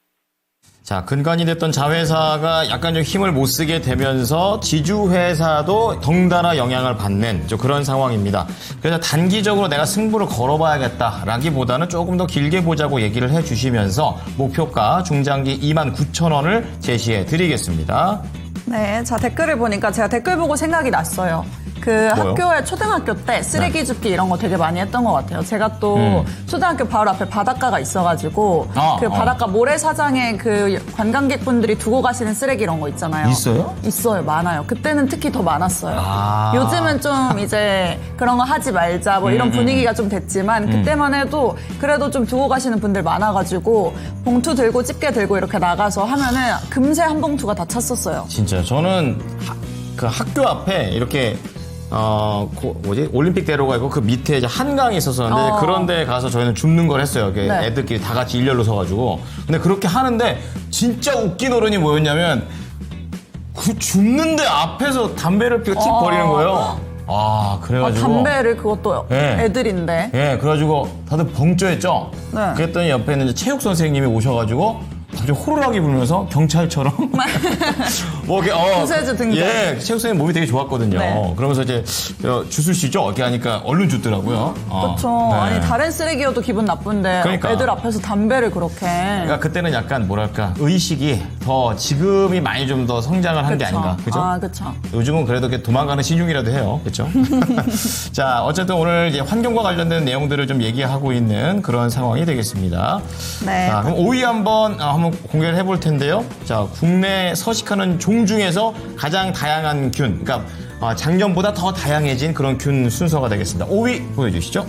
자, 근간이 됐던 자회사가 약간 좀 힘을 못 쓰게 되면서 지주회사도 덩달아 영향을 받는 그런 상황입니다. 그래서 단기적으로 내가 승부를 걸어봐야겠다라기보다는 조금 더 길게 보자고 얘기를 해주시면서 목표가 중장기 29,000원을 제시해 드리겠습니다. 네, 자 댓글을 보니까 제가 댓글 보고 생각이 났어요. 그 뭐요? 학교에 초등학교 때 쓰레기 줍기 이런 거 되게 많이 했던 것 같아요. 제가 또 초등학교 바로 앞에 바닷가가 있어가지고 그 바닷가 모래사장에 그 관광객분들이 두고 가시는 쓰레기 이런 거 있잖아요. 있어요? 있어요, 많아요. 그때는 특히 더 많았어요. 아. 요즘은 좀 이제 그런 거 하지 말자 뭐 이런 분위기가 좀 됐지만 그때만 해도 그래도 좀 두고 가시는 분들 많아가지고 봉투 들고 집게 들고 이렇게 나가서 하면은 금세 한 봉투가 다 찼었어요. 진짜요. 저는 그 학교 앞에 이렇게 올림픽대로가 있고 그 밑에 이제 한강이 있었었는데 그런 데 가서 저희는 줍는 걸 했어요. 네. 애들끼리 다 같이 일렬로 서가지고. 근데 그렇게 하는데 진짜 웃긴 어른이 뭐였냐면 그 줍는데 앞에서 담배를 피고 틱 버리는 거예요. 아, 그래가지고. 담배를 그것도 네. 애들인데. 예, 그래가지고 다들 벙쪄했죠. 네. 그랬더니 옆에 있는 이제 체육 선생님이 오셔가지고 갑자기 호루라기 불면서 경찰처럼 뭐 이렇게 구세주 등등. 예, 체육 선생님 몸이 되게 좋았거든요. 네. 그러면서 이제 주술시죠 이렇게 하니까 얼른 줬더라고요. 그렇죠. 네. 아니 다른 쓰레기여도 기분 나쁜데 그러니까. 애들 앞에서 담배를 그렇게. 그러니까 그때는 약간 뭐랄까 의식이 더 지금이 많이 좀 더 성장을 한 게 아닌가, 그죠? 아, 그렇죠. 요즘은 그래도 이렇게 도망가는 신용이라도 해요. 그렇죠? 자, 어쨌든 오늘 이제 환경과 관련된 내용들을 좀 얘기하고 있는 그런 상황이 되겠습니다. 네. 자, 그럼 5위 한번 공개를 해볼 텐데요. 자, 국내 서식하는 종 중에서 가장 다양한 균, 그러니까 작년보다 더 다양해진 그런 균 순서가 되겠습니다. 5위 보여주시죠.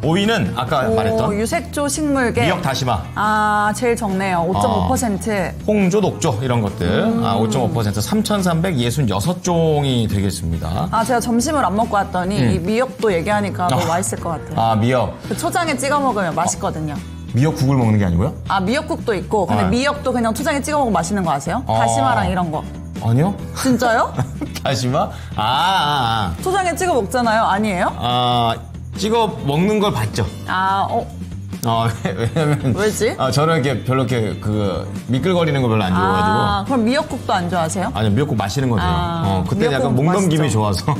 5위는 아까 말했던 유색조 식물계. 미역 다시마, 아, 제일 적네요. 5.5%. 홍조, 녹조 이런 것들 5.5% 3,366종이 되겠습니다. 아, 제가 점심을 안 먹고 왔더니 이 미역도 얘기하니까 너무 맛있을 것 같아요. 아, 미역. 그 초장에 찍어 먹으면 맛있거든요. 미역국을 먹는 게 아니고요? 아, 미역국도 있고 근데 네. 미역도 그냥 초장에 찍어 먹으면 맛있는 거 아세요? 다시마랑 이런 거. 아니요. 진짜요? 다시마? 초장에 찍어 먹잖아요. 아니에요? 찍어 먹는 걸 봤죠. 왜냐면. 왜지? 저는 이렇게 별로 이렇게 미끌거리는 거 별로 안 좋아해가지고. 그럼 미역국도 안 좋아하세요? 아니요, 미역국 마시는 거죠. 그때 미역국 약간 목 넘김이 맛있죠. 좋아서.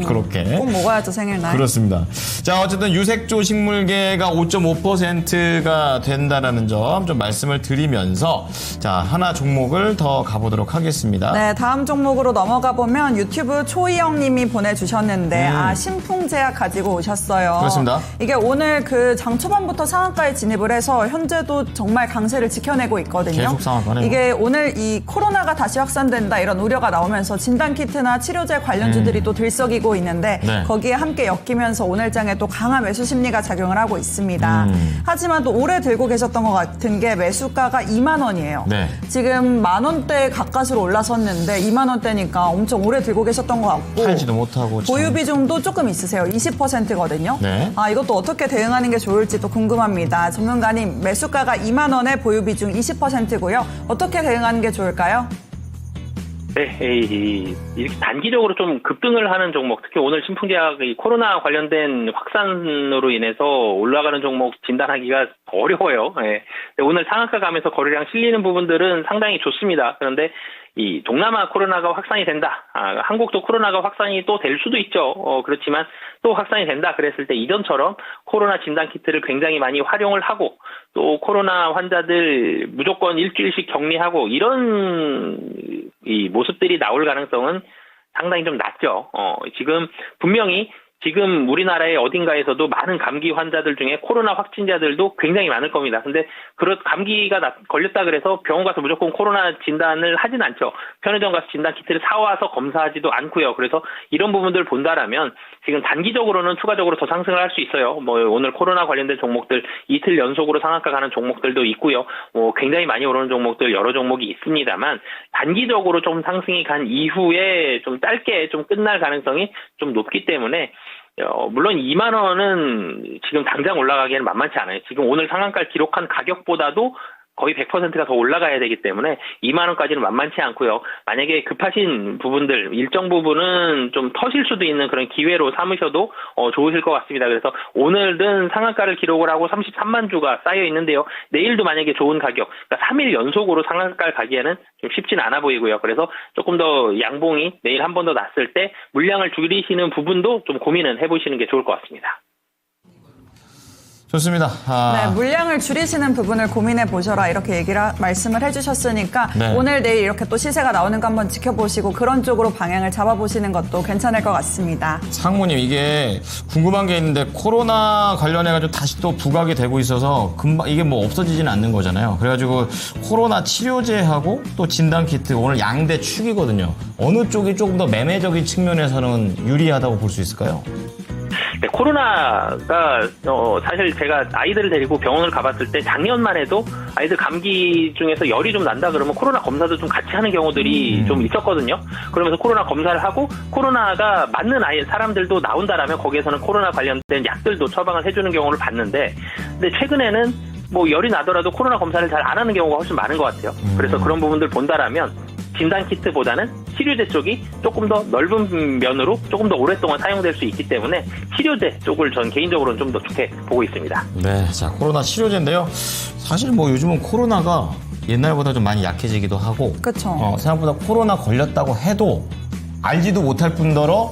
그렇게. 꼭 먹어야죠, 생일날. 그렇습니다. 자, 어쨌든 유색조 식물계가 5.5%가 된다라는 점 좀 말씀을 드리면서 자, 하나 종목을 더 가보도록 하겠습니다. 네, 다음 종목으로 넘어가 보면 유튜브 초이영 님이 보내주셨는데 신풍제약 가지고 오셨어요. 그렇습니다. 이게 오늘 그 장 초반부터 상한가에 진입을 해서 현재도 정말 강세를 지켜내고 있거든요. 계속 상한가네요. 이게 오늘 이 코로나가 다시 확산된다 이런 우려가 나오면서 진단키트나 치료제 관련주들이 또 들썩이고 있는데 네. 거기에 함께 엮이면서 오늘 장에 또 강한 매수 심리가 작용을 하고 있습니다. 하지만 또 오래 들고 계셨던 것 같은 게 매수가가 2만 원이에요. 네. 지금 만 원대 가까스로 올라섰는데 2만 원대니까 엄청 오래 들고 계셨던 것 같고 팔지도 못하고. 참. 보유 비중도 조금 있으세요. 20%거든요. 네. 이것도 어떻게 대응하는 게 좋을지 또 궁금합니다. 전문가님, 매수가가 2만 원에 보유 비중 20%고요. 어떻게 대응하는 게 좋을까요? 네, 이렇게 단기적으로 좀 급등을 하는 종목, 특히 오늘 신풍제약이 코로나 관련된 확산으로 인해서 올라가는 종목 진단하기가 어려워요. 네. 오늘 상한가 가면서 거래량 실리는 부분들은 상당히 좋습니다. 그런데 이 동남아 코로나가 확산이 된다. 한국도 코로나가 확산이 또 될 수도 있죠. 그렇지만 또 확산이 된다. 그랬을 때 이전처럼 코로나 진단키트를 굉장히 많이 활용을 하고 또 코로나 환자들 무조건 일주일씩 격리하고 이런 이 모습들이 나올 가능성은 상당히 좀 낮죠. 지금 분명히 지금 우리나라의 어딘가에서도 많은 감기 환자들 중에 코로나 확진자들도 굉장히 많을 겁니다. 근데 감기가 걸렸다 그래서 병원 가서 무조건 코로나 진단을 하진 않죠. 편의점 가서 진단 키트를 사와서 검사하지도 않고요. 그래서 이런 부분들 본다라면 지금 단기적으로는 추가적으로 더 상승을 할 수 있어요. 오늘 코로나 관련된 종목들 이틀 연속으로 상한가 가는 종목들도 있고요. 굉장히 많이 오르는 종목들 여러 종목이 있습니다만 단기적으로 좀 상승이 간 이후에 좀 짧게 좀 끝날 가능성이 좀 높기 때문에 물론 2만 원은 지금 당장 올라가기에는 만만치 않아요. 지금 오늘 상한가를 기록한 가격보다도 거의 100%가 더 올라가야 되기 때문에 2만 원까지는 만만치 않고요. 만약에 급하신 부분들 일정 부분은 좀 터질 수도 있는 그런 기회로 삼으셔도 좋으실 것 같습니다. 그래서 오늘은 상한가를 기록을 하고 33만 주가 쌓여 있는데요. 내일도 만약에 좋은 가격, 그러니까 3일 연속으로 상한가를 가기에는 좀 쉽진 않아 보이고요. 그래서 조금 더 양봉이 내일 한 번 더 났을 때 물량을 줄이시는 부분도 좀 고민은 해보시는 게 좋을 것 같습니다. 좋습니다. 네, 물량을 줄이시는 부분을 고민해 보셔라 이렇게 말씀을 해주셨으니까 네. 오늘 내일 이렇게 또 시세가 나오는 거 한번 지켜보시고 그런 쪽으로 방향을 잡아보시는 것도 괜찮을 것 같습니다. 상무님 이게 궁금한 게 있는데 코로나 관련해가지고 다시 또 부각이 되고 있어서 금방 이게 뭐 없어지지는 않는 거잖아요. 그래가지고 코로나 치료제하고 또 진단키트 오늘 양대 축이거든요. 어느 쪽이 조금 더 매매적인 측면에서는 유리하다고 볼 수 있을까요? 네, 코로나가 사실 제가 아이들을 데리고 병원을 가봤을 때 작년만 해도 아이들 감기 중에서 열이 좀 난다 그러면 코로나 검사도 좀 같이 하는 경우들이 좀 있었거든요. 그러면서 코로나 검사를 하고 코로나가 맞는 사람들도 나온다라면 거기에서는 코로나 관련된 약들도 처방을 해주는 경우를 봤는데 근데 최근에는 열이 나더라도 코로나 검사를 잘 안 하는 경우가 훨씬 많은 것 같아요. 그래서 그런 부분들 본다라면 진단키트보다는 치료제 쪽이 조금 더 넓은 면으로 조금 더 오랫동안 사용될 수 있기 때문에 치료제 쪽을 전 개인적으로는 좀 더 좋게 보고 있습니다. 네, 자 코로나 치료제인데요. 사실 요즘은 코로나가 옛날보다 좀 많이 약해지기도 하고, 그렇죠. 생각보다 코로나 걸렸다고 해도 알지도 못할 뿐더러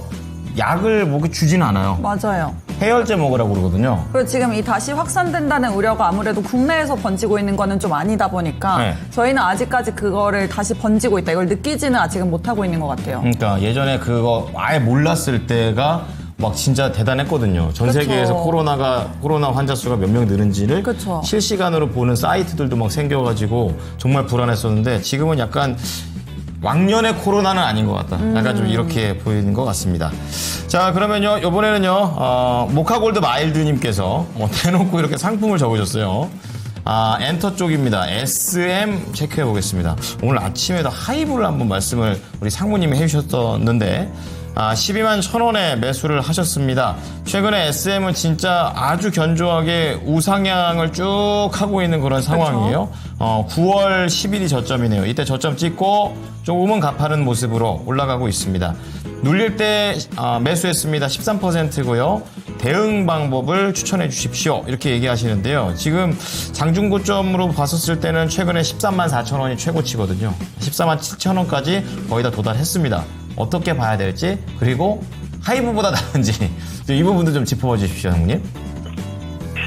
약을 주지는 않아요. 맞아요. 해열제 먹으라고 그러거든요. 그리고 지금 이 다시 확산된다는 우려가 아무래도 국내에서 번지고 있는 거는 좀 아니다 보니까 네. 저희는 아직까지 그거를 다시 번지고 있다. 이걸 느끼지는 아직은 못하고 있는 것 같아요. 그러니까 예전에 그거 아예 몰랐을 때가 진짜 대단했거든요. 전 그쵸. 세계에서 코로나 환자 수가 몇 명 느는지를 그쵸. 실시간으로 보는 사이트들도 생겨가지고 정말 불안했었는데 지금은 약간 왕년의 코로나는 아닌 것 같다. 약간 좀 이렇게 보이는 것 같습니다. 자, 그러면요, 이번에는요, 모카골드 마일드님께서 대놓고 이렇게 상품을 적으셨어요. 엔터 쪽입니다. SM 체크해 보겠습니다. 오늘 아침에도 하이브를 한번 말씀을 우리 상무님이 해주셨었는데, 12만 1,000원에 매수를 하셨습니다. 최근에 SM은 진짜 아주 견조하게 우상향을 쭉 하고 있는 그런 상황이에요. 9월 10일이 저점이네요. 이때 저점 찍고 조금은 가파른 모습으로 올라가고 있습니다. 눌릴 때 매수했습니다. 13%고요. 대응 방법을 추천해 주십시오. 이렇게 얘기하시는데요. 지금 장중고점으로 봤었을 때는 최근에 13만 4천 원이 최고치거든요. 14만 7천 원까지 거의 다 도달했습니다. 어떻게 봐야 될지 그리고 하이브보다 나은지 이 부분도 좀 짚어봐 주십시오, 형님.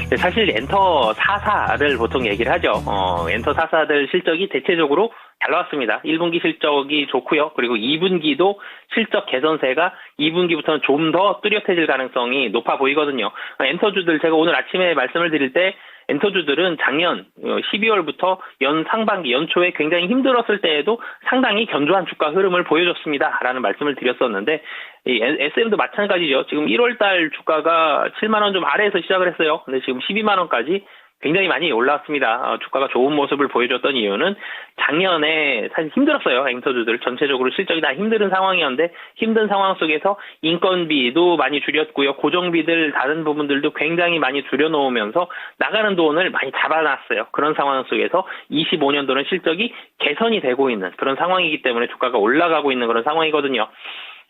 네, 사실 엔터 44를 보통 얘기를 하죠. 엔터 44들 실적이 대체적으로 잘 나왔습니다. 1분기 실적이 좋고요. 그리고 2분기도 실적 개선세가 2분기부터는 좀 더 뚜렷해질 가능성이 높아 보이거든요. 엔터주들 제가 오늘 아침에 말씀을 드릴 때 엔터주들은 작년 12월부터 연 상반기, 연초에 굉장히 힘들었을 때에도 상당히 견조한 주가 흐름을 보여줬습니다. 라는 말씀을 드렸었는데, 이 SM도 마찬가지죠. 지금 1월달 주가가 7만원 좀 아래에서 시작을 했어요. 근데 지금 12만원까지 굉장히 많이 올라왔습니다. 주가가 좋은 모습을 보여줬던 이유는 작년에 사실 힘들었어요. 엔터주들 전체적으로 실적이 다 힘든 상황이었는데 힘든 상황 속에서 인건비도 많이 줄였고요. 고정비들 다른 부분들도 굉장히 많이 줄여놓으면서 나가는 돈을 많이 잡아놨어요. 그런 상황 속에서 25년도는 실적이 개선이 되고 있는 그런 상황이기 때문에 주가가 올라가고 있는 그런 상황이거든요.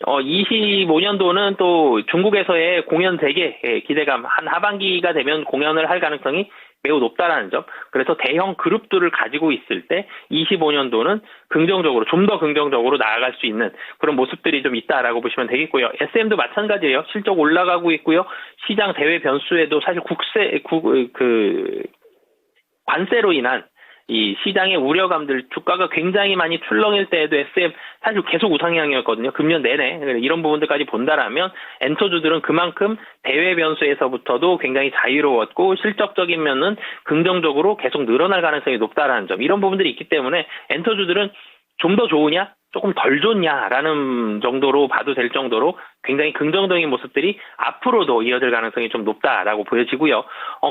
25년도는 또 중국에서의 공연 대개 기대감, 한 하반기가 되면 공연을 할 가능성이 매우 높다라는 점. 그래서 대형 그룹들을 가지고 있을 때 25년도는 긍정적으로, 좀 더 긍정적으로 나아갈 수 있는 그런 모습들이 좀 있다라고 보시면 되겠고요. SM도 마찬가지예요. 실적 올라가고 있고요. 시장 대외 변수에도 사실 관세로 인한 이 시장의 우려감들, 주가가 굉장히 많이 출렁일 때에도 SM 사실 계속 우상향이었거든요. 금년 내내. 이런 부분들까지 본다라면 엔터주들은 그만큼 대외 변수에서부터도 굉장히 자유로웠고 실적적인 면은 긍정적으로 계속 늘어날 가능성이 높다라는 점. 이런 부분들이 있기 때문에 엔터주들은 좀 더 좋으냐? 조금 덜 좋냐라는 정도로 봐도 될 정도로 굉장히 긍정적인 모습들이 앞으로도 이어질 가능성이 좀 높다라고 보여지고요.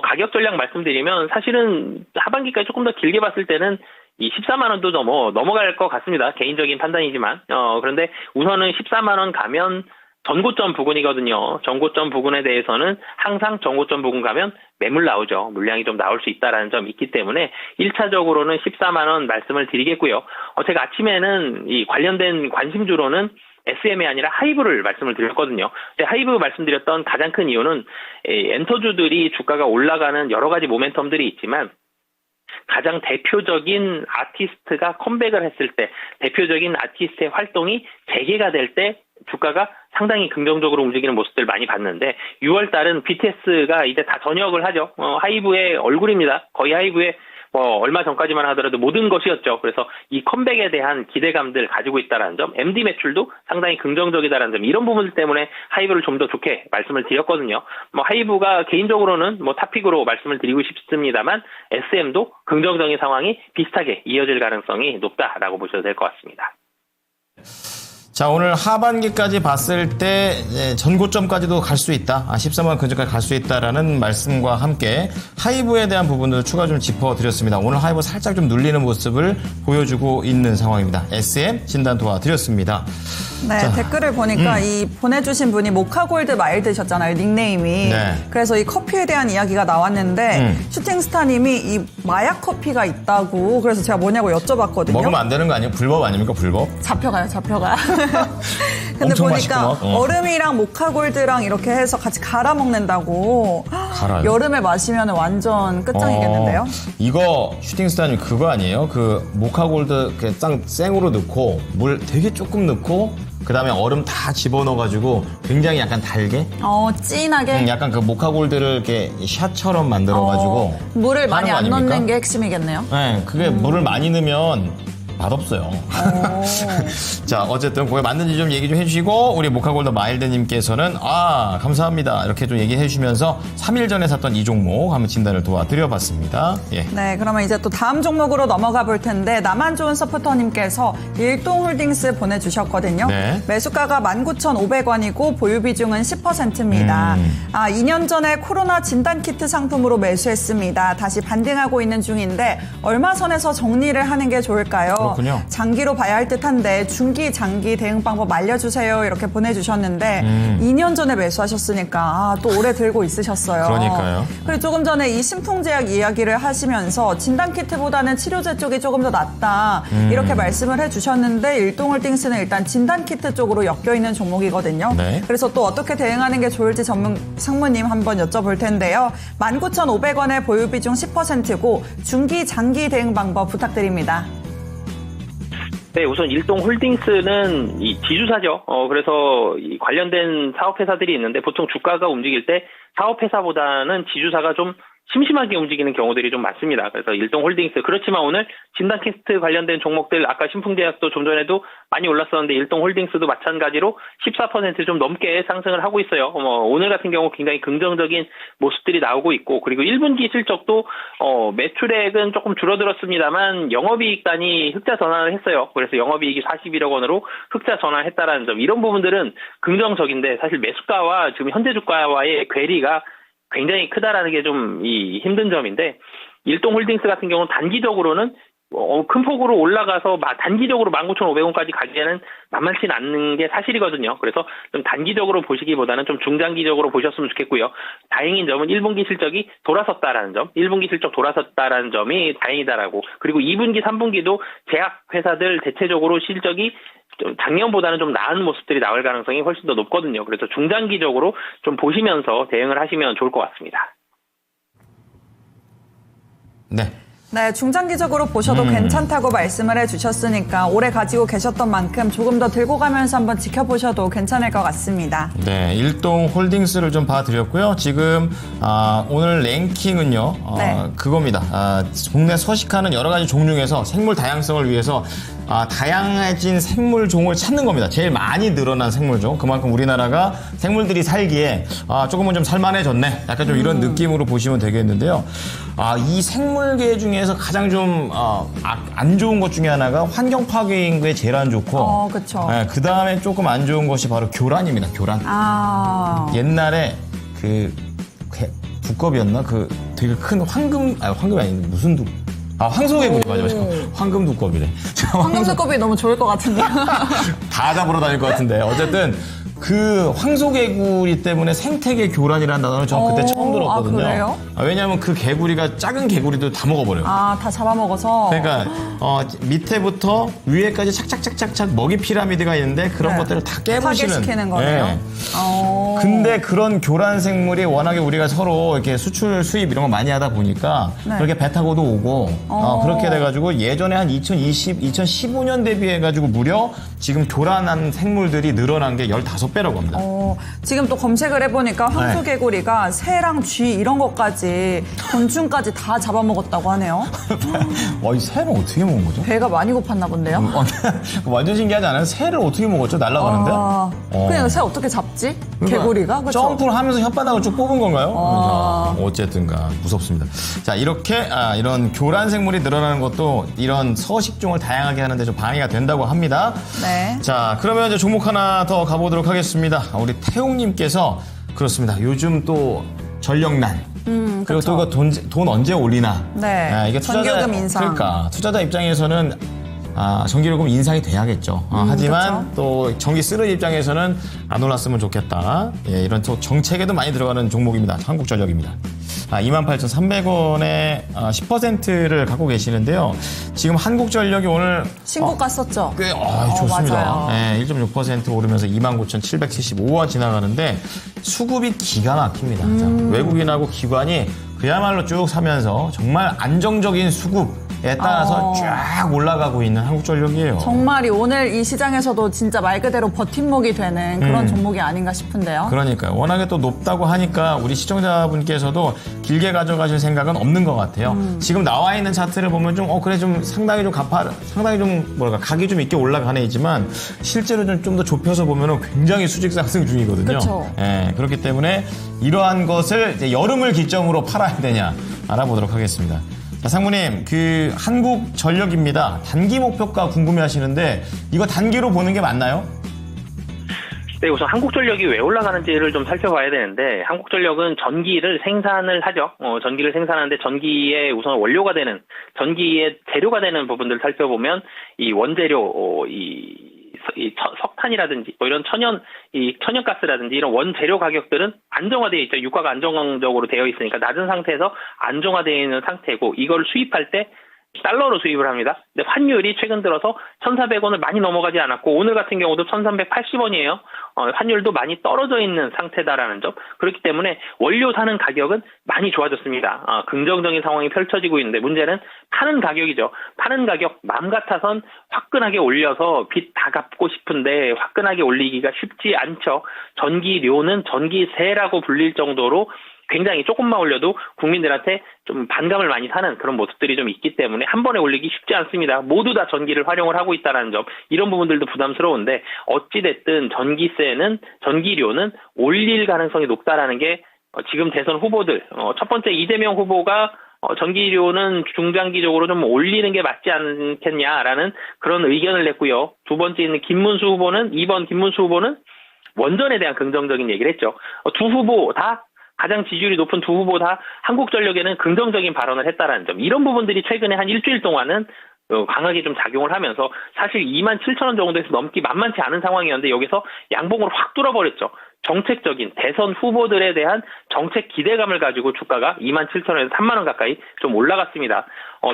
가격 전략 말씀드리면 사실은 하반기까지 조금 더 길게 봤을 때는 이 14만 원도 넘어갈 것 같습니다. 개인적인 판단이지만. 그런데 우선은 14만 원 가면 전고점 부근이거든요. 전고점 부근에 대해서는 항상 전고점 부근 가면 매물 나오죠. 물량이 좀 나올 수 있다라는 점이 있기 때문에 1차적으로는 14만 원 말씀을 드리겠고요. 제가 아침에는 이 관련된 관심주로는 SM이 아니라 하이브를 말씀을 드렸거든요. 하이브 말씀드렸던 가장 큰 이유는 엔터주들이 주가가 올라가는 여러 가지 모멘텀들이 있지만 가장 대표적인 아티스트가 컴백을 했을 때, 대표적인 아티스트의 활동이 재개가 될 때 주가가 상당히 긍정적으로 움직이는 모습들 많이 봤는데 6월 달은 BTS가 이제 다 전역을 하죠. 하이브의 얼굴입니다. 거의 하이브의 얼마 전까지만 하더라도 모든 것이었죠. 그래서 이 컴백에 대한 기대감들 가지고 있다는 점, MD 매출도 상당히 긍정적이다라는 점, 이런 부분들 때문에 하이브를 좀 더 좋게 말씀을 드렸거든요. 하이브가 개인적으로는 탑픽으로 말씀을 드리고 싶습니다만 SM도 긍정적인 상황이 비슷하게 이어질 가능성이 높다라고 보셔도 될 것 같습니다. 자, 오늘 하반기까지 봤을 때 전고점까지도 갈 수 있다. 14만 원 근처까지 갈 수 있다라는 말씀과 함께 하이브에 대한 부분도 추가 좀 짚어드렸습니다. 오늘 하이브 살짝 좀 눌리는 모습을 보여주고 있는 상황입니다. SM 진단 도와드렸습니다. 네, 자, 댓글을 보니까 이 보내주신 분이 모카골드 마일드셨잖아요, 닉네임이. 네. 그래서 이 커피에 대한 이야기가 나왔는데 슈팅스타님이 이 마약 커피가 있다고, 그래서 제가 뭐냐고 여쭤봤거든요. 먹으면 안 되는 거 아니에요? 불법 아닙니까? 불법? 잡혀가요. 근데 엄청 보니까 맛있구나. 얼음이랑 모카골드랑 이렇게 해서 같이 갈아 먹는다고. 갈아요? 여름에 마시면 완전 끝장이겠는데요? 이거 슈팅스타님 그거 아니에요? 그 모카골드 생으로 넣고 물 되게 조금 넣고 그 다음에 얼음 다 집어넣어가지고 굉장히 약간 달게? 진하게? 약간 그 모카골드를 이렇게 샷처럼 만들어가지고 물을 많이 하는 거 안 아닙니까? 넣는 게 핵심이겠네요. 네, 그게 물을 많이 넣으면 맛없어요. 자, 어쨌든 그게 맞는지 좀 얘기 좀 해주시고, 우리 모카골드 마일드님께서는 감사합니다 이렇게 좀 얘기해 주시면서 3일 전에 샀던 이 종목 한번 진단을 도와드려봤습니다. 예. 네, 그러면 이제 또 다음 종목으로 넘어가 볼 텐데, 나만 좋은 서포터님께서 일동홀딩스 보내주셨거든요. 네. 매수가가 19,500원이고 보유 비중은 10%입니다. 2년 전에 코로나 진단키트 상품으로 매수했습니다. 다시 반등하고 있는 중인데 얼마 선에서 정리를 하는 게 좋을까요? 그렇군요. 장기로 봐야 할 듯한데 중기, 장기 대응 방법 알려주세요 이렇게 보내주셨는데 2년 전에 매수하셨으니까 또 오래 들고 있으셨어요. 그러니까요. 그리고 조금 전에 이 신풍제약 이야기를 하시면서 진단키트보다는 치료제 쪽이 조금 더 낫다 이렇게 말씀을 해주셨는데 일동홀딩스는 일단 진단키트 쪽으로 엮여있는 종목이거든요. 네. 그래서 또 어떻게 대응하는 게 좋을지 전문 상무님 한번 여쭤볼 텐데요. 19,500원에 보유 비중 10%고 중기, 장기 대응 방법 부탁드립니다. 네, 우선 일동홀딩스는 이 지주사죠. 그래서 이 관련된 사업회사들이 있는데 보통 주가가 움직일 때 사업회사보다는 지주사가 좀 심심하게 움직이는 경우들이 좀 많습니다. 그래서 일동홀딩스, 그렇지만 오늘 진단키트 관련된 종목들, 아까 신풍제약도 좀 전에도 많이 올랐었는데 일동홀딩스도 마찬가지로 14% 좀 넘게 상승을 하고 있어요. 오늘 같은 경우 굉장히 긍정적인 모습들이 나오고 있고, 그리고 1분기 실적도 매출액은 조금 줄어들었습니다만 영업이익단이 흑자 전환을 했어요. 그래서 영업이익이 41억 원으로 흑자 전환했다라는 점, 이런 부분들은 긍정적인데 사실 매수가와 지금 현재 주가와의 괴리가 굉장히 크다라는 게 좀 힘든 점인데, 일동홀딩스 같은 경우는 단기적으로는 큰 폭으로 올라가서 단기적으로 19,500원까지 가기에는 만만치 않는 게 사실이거든요. 그래서 좀 단기적으로 보시기보다는 좀 중장기적으로 보셨으면 좋겠고요. 다행인 점은 1분기 실적이 돌아섰다라는 점, 1분기 실적 돌아섰다라는 점이 다행이다라고. 그리고 2분기, 3분기도 제약 회사들 대체적으로 실적이 작년보다는 좀 나은 모습들이 나올 가능성이 훨씬 더 높거든요. 그래서 중장기적으로 좀 보시면서 대응을 하시면 좋을 것 같습니다. 네. 네, 중장기적으로 보셔도 괜찮다고 말씀을 해주셨으니까 오래 가지고 계셨던 만큼 조금 더 들고 가면서 한번 지켜보셔도 괜찮을 것 같습니다. 네, 일동 홀딩스를 좀 봐드렸고요. 지금 오늘 랭킹은요. 네. 그겁니다. 국내 서식하는 여러 가지 종류에서 생물 다양성을 위해서 다양해진 생물종을 찾는 겁니다. 제일 많이 늘어난 생물종. 그만큼 우리나라가 생물들이 살기에 조금은 좀 살만해졌네. 약간 좀 이런 느낌으로 보시면 되겠는데요. 이 생물계 중에서 가장 좀 안 좋은 것 중에 하나가 환경 파괴인 게 제일 안 좋고, 그쵸. 네, 그 다음에 조금 안 좋은 것이 바로 교란입니다. 교란. 옛날에 두꺼비였나? 되게 큰 황금이 아닌데 무슨 황소개구리 맞아. 황금 두꺼비래. 황금두꺼비 너무 좋을 것 같은데요. 다 잡으러 다닐 것 같은데 어쨌든 그 황소개구리 때문에 생태계 교란이라는 단어를 저 그때 처음 들었거든요. 그래요? 왜냐하면 그 개구리가 작은 개구리도 다 먹어버려요. 다 잡아먹어서. 그러니까 밑에부터 위에까지 착착착착착 먹이 피라미드가 있는데 그런 것들을 다 깨부시는. 파괴시키는 거네요. 네. 근데 그런 교란 생물이 워낙에 우리가 서로 이렇게 수출 수입 이런 거 많이 하다 보니까 그렇게 배 타고도 오고 그렇게 돼가지고 예전에 한 2015년 대비해가지고 무려 지금 교란한 생물들이 늘어난 게 15배라고 합니다. 지금 또 검색을 해보니까 황소개구리가 새랑 쥐 이런 것까지 곤충까지 다 잡아먹었다고 하네요. 이 새는 어떻게 먹은 거죠? 배가 많이 고팠나 본데요. 완전 신기하지 않아요? 새를 어떻게 먹었죠? 날아가는데? 그냥 새 어떻게 잡지? 개구리가? 그쵸? 점프를 하면서 혓바닥을 쭉 뽑은 건가요? 자, 어쨌든가 무섭습니다. 자, 이렇게 이런 교란 생물이 늘어나는 것도 이런 서식종을 다양하게 하는데 좀 방해가 된다고 합니다. 네. 자, 그러면 이제 종목 하나 더 가보도록 하겠습니다. 우리 태용님께서 그렇습니다. 요즘 또 전력난. 그리고 또 이거 돈 언제 올리나. 네. 이게 전기요금 인상. 그러니까 투자자 입장에서는 전기요금 인상이 돼야겠죠. 하지만 그쵸. 또 전기 쓰는 입장에서는 안 올랐으면 좋겠다. 예, 이런 또 정책에도 많이 들어가는 종목입니다. 한국전력입니다. 28,300원에 10%를 갖고 계시는데요. 지금 한국전력이 오늘 신고가 썼죠? 꽤 좋습니다. 맞아요. 네, 1.6% 오르면서 29,775원 지나가는데 수급이 기가 막힙니다. 자, 외국인하고 기관이 그야말로 쭉 사면서 정말 안정적인 수급에 따라서 쫙 올라가고 있는 한국전력이에요. 정말이 오늘 이 시장에서도 진짜 말 그대로 버팀목이 되는 그런 종목이 아닌가 싶은데요. 그러니까요. 워낙에 또 높다고 하니까 우리 시청자분께서도 길게 가져가실 생각은 없는 것 같아요. 지금 나와 있는 차트를 보면 좀 그래 좀 상당히 좀 각이 좀 있게 올라가네이지만 실제로 좀 더 좁혀서 보면은 굉장히 수직 상승 중이거든요. 그쵸. 예, 그렇기 때문에 이러한 것을 이제 여름을 기점으로 팔아야 되냐 알아보도록 하겠습니다. 자, 상무님, 한국전력입니다. 단기 목표가 궁금해하시는데 이거 단기로 보는 게 맞나요? 네, 우선 한국전력이 왜 올라가는지를 좀 살펴봐야 되는데, 한국전력은 전기를 생산을 하죠. 전기를 생산하는데 전기의 우선 원료가 되는, 전기의 재료가 되는 부분들을 살펴보면 이 원재료, 석탄이라든지 이런 천연가스라든지 이런 원재료 가격들은 안정화되어 있죠. 유가가 안정적으로 되어 있으니까 낮은 상태에서 안정화되어 있는 상태고, 이걸 수입할 때 달러로 수입을 합니다. 근데 환율이 최근 들어서 1,400원을 많이 넘어가지 않았고, 오늘 같은 경우도 1,380원이에요. 환율도 많이 떨어져 있는 상태다라는 점. 그렇기 때문에 원료 사는 가격은 많이 좋아졌습니다. 긍정적인 상황이 펼쳐지고 있는데, 문제는 파는 가격이죠. 파는 가격 맘 같아선 화끈하게 올려서 빚 다 갚고 싶은데 화끈하게 올리기가 쉽지 않죠. 전기료는 전기세라고 불릴 정도로 굉장히 조금만 올려도 국민들한테 좀 반감을 많이 사는 그런 모습들이 좀 있기 때문에 한 번에 올리기 쉽지 않습니다. 모두 다 전기를 활용을 하고 있다는 점, 이런 부분들도 부담스러운데, 어찌됐든 전기료는 올릴 가능성이 높다라는 게 지금 대선 후보들, 첫 번째 이재명 후보가 전기료는 중장기적으로 좀 올리는 게 맞지 않겠냐라는 그런 의견을 냈고요. 두 번째 있는 이번 김문수 후보는 원전에 대한 긍정적인 얘기를 했죠. 두 후보 다, 가장 지지율이 높은 두 후보 다 한국전력에는 긍정적인 발언을 했다라는 점, 이런 부분들이 최근에 한 일주일 동안은 강하게 좀 작용을 하면서 사실 27,000원 정도에서 넘기 만만치 않은 상황이었는데, 여기서 양봉으로 확 뚫어버렸죠. 정책적인 대선 후보들에 대한 정책 기대감을 가지고 주가가 27,000원에서 3만원 가까이 좀 올라갔습니다.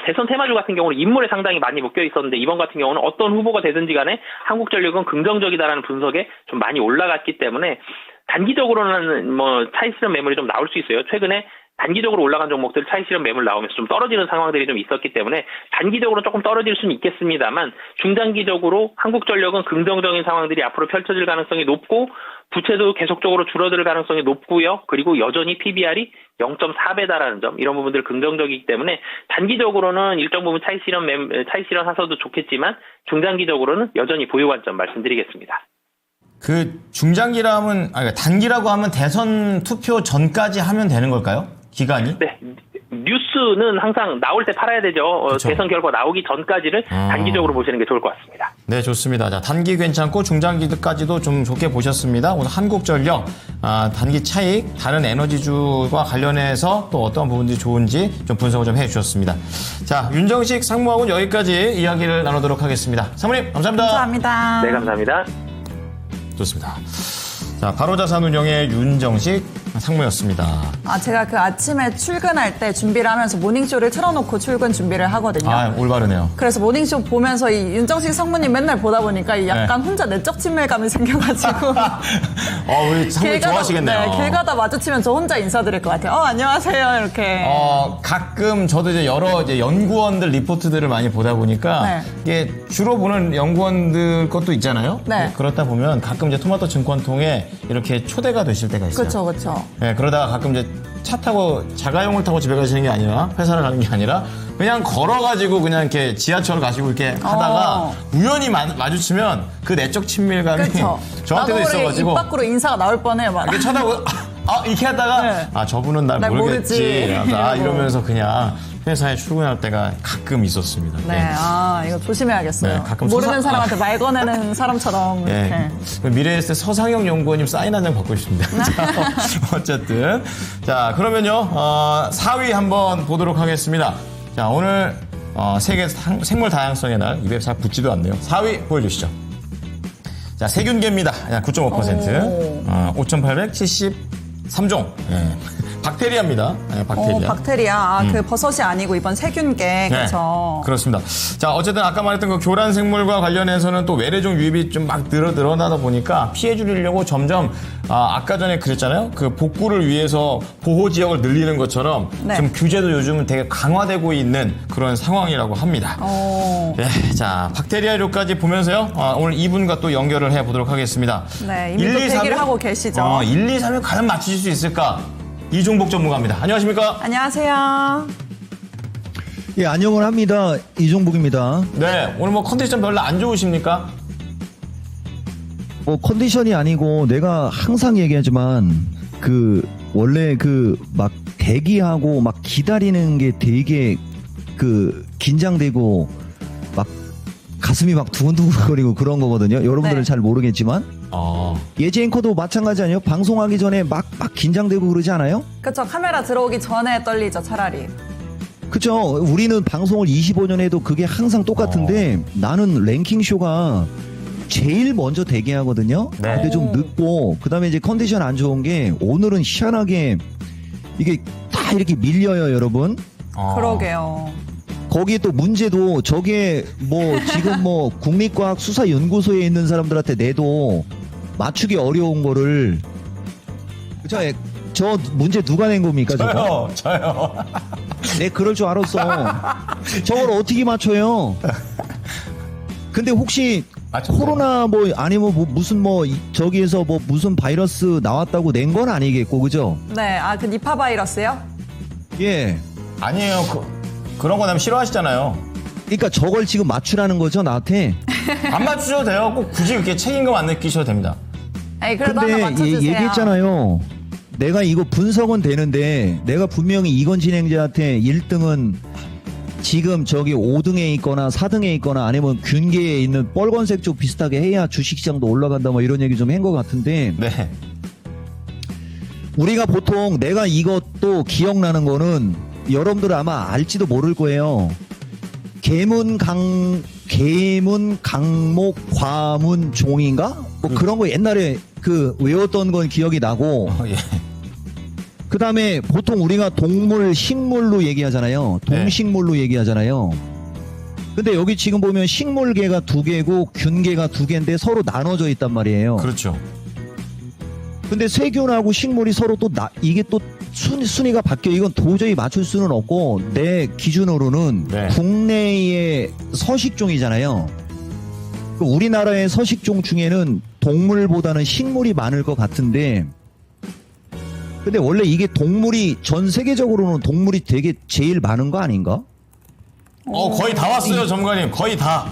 대선 테마주 같은 경우는 인물에 상당히 많이 묶여 있었는데, 이번 같은 경우는 어떤 후보가 되든지 간에 한국전력은 긍정적이다라는 분석에 좀 많이 올라갔기 때문에 단기적으로는 차익 실현 매물이 좀 나올 수 있어요. 최근에 단기적으로 올라간 종목들 차익 실현 매물 나오면서 좀 떨어지는 상황들이 좀 있었기 때문에 단기적으로 조금 떨어질 수는 있겠습니다만 중장기적으로 한국전력은 긍정적인 상황들이 앞으로 펼쳐질 가능성이 높고 부채도 계속적으로 줄어들 가능성이 높고요. 그리고 여전히 PBR이 0.4배다라는 점 이런 부분들 긍정적이기 때문에 단기적으로는 일정 부분 차익 실현 하셔도 좋겠지만 중장기적으로는 여전히 보유 관점 말씀드리겠습니다. 그 중장기라 하면 아니 단기라고 하면 대선 투표 전까지 하면 되는 걸까요? 기간이? 네. 뉴스는 항상 나올 때 팔아야 되죠. 그쵸. 대선 결과 나오기 전까지를 단기적으로 보시는 게 좋을 것 같습니다. 네, 좋습니다. 자, 단기 괜찮고 중장기까지도 좀 좋게 보셨습니다. 오늘 한국전력 단기 차익, 다른 에너지주와 관련해서 또 어떤 부분들이 좋은지 좀 분석을 좀 해주셨습니다. 자, 윤정식 상무하고는 여기까지 이야기를 나누도록 하겠습니다. 사모님, 감사합니다. 감사합니다. 네, 감사합니다. 좋습니다. 자, 바로자산운용의 윤정식 상무였습니다. 제가 그 아침에 출근할 때 준비를 하면서 모닝쇼를 틀어놓고 출근 준비를 하거든요. 올바르네요. 그래서 모닝쇼 보면서 이 윤정식 상무님 맨날 보다 보니까 이 약간 혼자 내적 친밀감이 생겨가지고. 우리 상무님 좋아하시겠네요. 네, 길 가다 마주치면 저 혼자 인사드릴 것 같아요. 안녕하세요. 이렇게. 가끔 저도 이제 여러 연구원들 리포트들을 많이 보다 보니까 네. 이게 주로 보는 연구원들 것도 있잖아요. 네. 그렇다 보면 가끔 이제 토마토 증권통에 이렇게 초대가 되실 때가 있어요. 그렇죠, 그렇죠. 네, 그러다가 가끔 이제 차 타고 자가용을 타고 집에 가시는 게 아니라 회사를 가는 게 아니라 그냥 걸어가지고 그냥 이렇게 지하철 가시고 이렇게 하다가 우연히 마주치면 그 내적 친밀감이 그렇죠. 저한테도 나도 모르게 있어가지고 입 밖으로 인사가 나올 뻔해요. 막. 이렇게 쳐다보고 이렇게 하다가 네. 저분은 날 모르겠지. 모르지. 이러면서 그냥 회사에 출근할 때가 가끔 있었습니다. 네, 이거 조심해야겠어요. 네, 가끔 모르는 사람한테 말 거내는 사람처럼 네. 이렇게. 미래에셋 서상영 연구원님 사인 한 장 받고 싶습니다. 자, 어쨌든. 자, 그러면요, 4위 한번 보도록 하겠습니다. 자, 오늘, 세계 생물 다양성의 날, 입에 잘 붙지도 않네요. 4위 보여주시죠. 자, 세균계입니다. 9.5%. 5,873종. 예. 박테리아입니다. 네, 박테리아. 박테리아. 그 버섯이 아니고 이번 세균계. 그렇죠. 그렇습니다. 자, 어쨌든 아까 말했던 그 교란 생물과 관련해서는 또 외래종 유입이 좀 막 늘어나다 보니까 피해 줄이려고 점점 아까 전에 그랬잖아요. 그 복구를 위해서 보호 지역을 늘리는 것처럼 좀 규제도 요즘은 되게 강화되고 있는 그런 상황이라고 합니다. 네, 자, 박테리아료까지 보면서요. 오늘 이분과 또 연결을 해 보도록 하겠습니다. 네, 이미 또 대기를 하고 계시죠. 1, 2, 3을 과연 맞추실 수 있을까? 이종복 전문가입니다. 안녕하십니까? 안녕하세요. 예, 안녕을 합니다. 이종복입니다. 네, 오늘 뭐 컨디션 별로 안 좋으십니까? 컨디션이 아니고 내가 항상 얘기하지만 원래 막 대기하고 막 기다리는 게 되게 긴장되고 막 가슴이 막 두근두근거리고 그런 거거든요. 여러분들은 잘 모르겠지만. 예지 앵커도 마찬가지 아니에요? 방송하기 전에 막 긴장되고 그러지 않아요? 그렇죠. 카메라 들어오기 전에 떨리죠, 차라리. 그쵸. 우리는 방송을 25년 해도 그게 항상 똑같은데 나는 랭킹쇼가 제일 먼저 대기하거든요. 네. 근데 좀 늦고 그다음에 이제 컨디션 안 좋은 게 오늘은 희한하게 이게 다 이렇게 밀려요, 여러분. 그러게요. 거기에 또 문제도 저게 지금 국립과학수사연구소에 있는 사람들한테 내도 맞추기 어려운 거를 저 문제 누가 낸 겁니까? 저요. 네, 그럴 줄 알았어. 저걸 어떻게 맞춰요? 근데 혹시 코로나 아니면 무슨 저기에서 무슨 바이러스 나왔다고 낸 건 아니겠고, 그죠? 네, 그 니파 바이러스요? 예. 아니에요. 그런 거 나면 싫어하시잖아요. 그러니까 저걸 지금 맞추라는 거죠, 나한테? 안 맞추셔도 돼요. 꼭 굳이 그렇게 책임감 안 느끼셔도 됩니다. 그래도 하나 근데 맞춰주세요. 얘기했잖아요. 내가 이거 분석은 되는데 내가 분명히 이건 진행자한테 1등은 지금 저기 5등에 있거나 4등에 있거나 아니면 균계에 있는 빨간색 쪽 비슷하게 해야 주식시장도 올라간다 이런 얘기 좀 한 것 같은데 네. 우리가 보통 내가 이것도 기억나는 거는 여러분들 아마 알지도 모를 거예요. 계문, 강목, 과문, 종인가? 그런 거 옛날에 외웠던 건 기억이 나고. 예. 그 다음에 보통 우리가 동물, 식물로 얘기하잖아요. 동식물로 얘기하잖아요. 근데 여기 지금 보면 식물계가 2개고 균계가 2개인데 서로 나눠져 있단 말이에요. 그렇죠. 근데 세균하고 식물이 서로 이게 또 순위가 바뀌어. 이건 도저히 맞출 수는 없고 내 기준으로는 네. 국내의 서식종이잖아요. 우리나라의 서식종 중에는 동물보다는 식물이 많을 것 같은데 근데 원래 이게 동물이 전 세계적으로는 동물이 되게 제일 많은 거 아닌가? 거의 다 왔어요, 전문가님. 거의 다.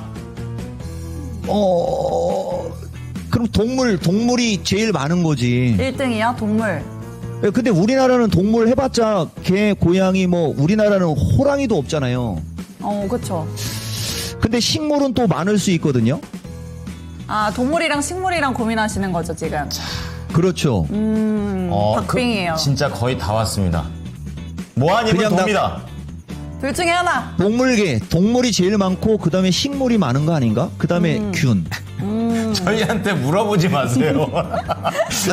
그럼 동물이 제일 많은 거지. 1등이야 동물. 근데 우리나라는 동물 해봤자 개, 고양이 뭐 우리나라는 호랑이도 없잖아요. 그쵸. 근데 식물은 또 많을 수 있거든요. 아, 동물이랑 식물이랑 고민하시는 거죠, 지금? 그렇죠. 박빙이에요. 진짜 거의 다 왔습니다. 뭐 아니면 그냥 돕니다. 둘 중에 하나. 동물이 제일 많고 그 다음에 식물이 많은 거 아닌가? 그 다음에 균. 저희한테 물어보지 마세요.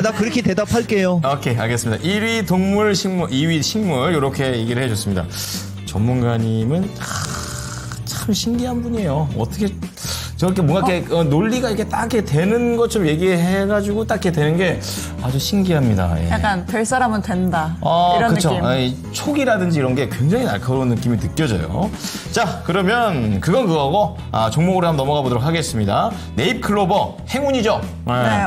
나 그렇게 대답할게요. 오케이, 알겠습니다. 1위 동물, 식물, 2위 식물 이렇게 얘기를 해줬습니다. 전문가님은 참 신기한 분이에요. 어떻게 저렇게 뭔가 이렇게 논리가 이렇게 딱 이렇게 되는 것처럼 얘기해가지고 딱 이렇게 되는 게 아주 신기합니다. 예. 약간 될 사람은 된다. 이런 그쵸. 느낌. 이 촉이라든지 이런 게 굉장히 날카로운 느낌이 느껴져요. 자, 그러면 그건 그거고 종목으로 한번 넘어가 보도록 하겠습니다. 네잎클로버 행운이죠. 네,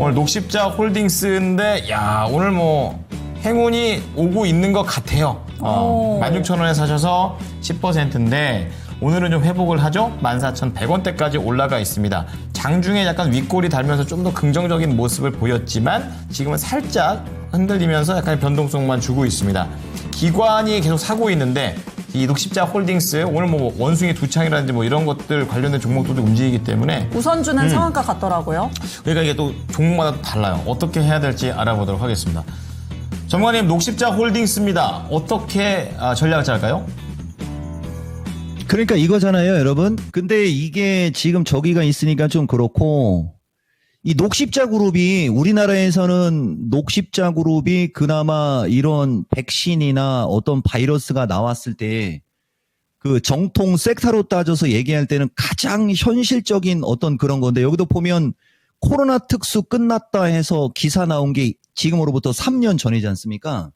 오늘 녹십자 홀딩스인데 야 오늘 뭐 행운이 오고 있는 것 같아요. 16,000원에 사셔서 10%인데 오늘은 좀 회복을 하죠. 14,100원대까지 올라가 있습니다. 장중에 약간 윗골이 달면서 좀 더 긍정적인 모습을 보였지만 지금은 살짝 흔들리면서 약간의 변동성만 주고 있습니다. 기관이 계속 사고 있는데 이 녹십자 홀딩스 오늘 뭐 원숭이 두창이라든지 뭐 이런 것들 관련된 종목들도 움직이기 때문에 우선주는 상한가 같더라고요. 그러니까 이게 또 종목마다 또 달라요. 어떻게 해야 될지 알아보도록 하겠습니다. 전문가님, 녹십자 홀딩스입니다. 어떻게 전략을 짤까요? 그러니까 이거잖아요, 여러분. 근데 이게 지금 저기가 있으니까 좀 그렇고 이 녹십자 그룹이 우리나라에서는 녹십자 그룹이 그나마 이런 백신이나 어떤 바이러스가 나왔을 때 그 정통 섹터로 따져서 얘기할 때는 가장 현실적인 어떤 그런 건데 여기도 보면 코로나 특수 끝났다 해서 기사 나온 게 지금으로부터 3년 전이지 않습니까?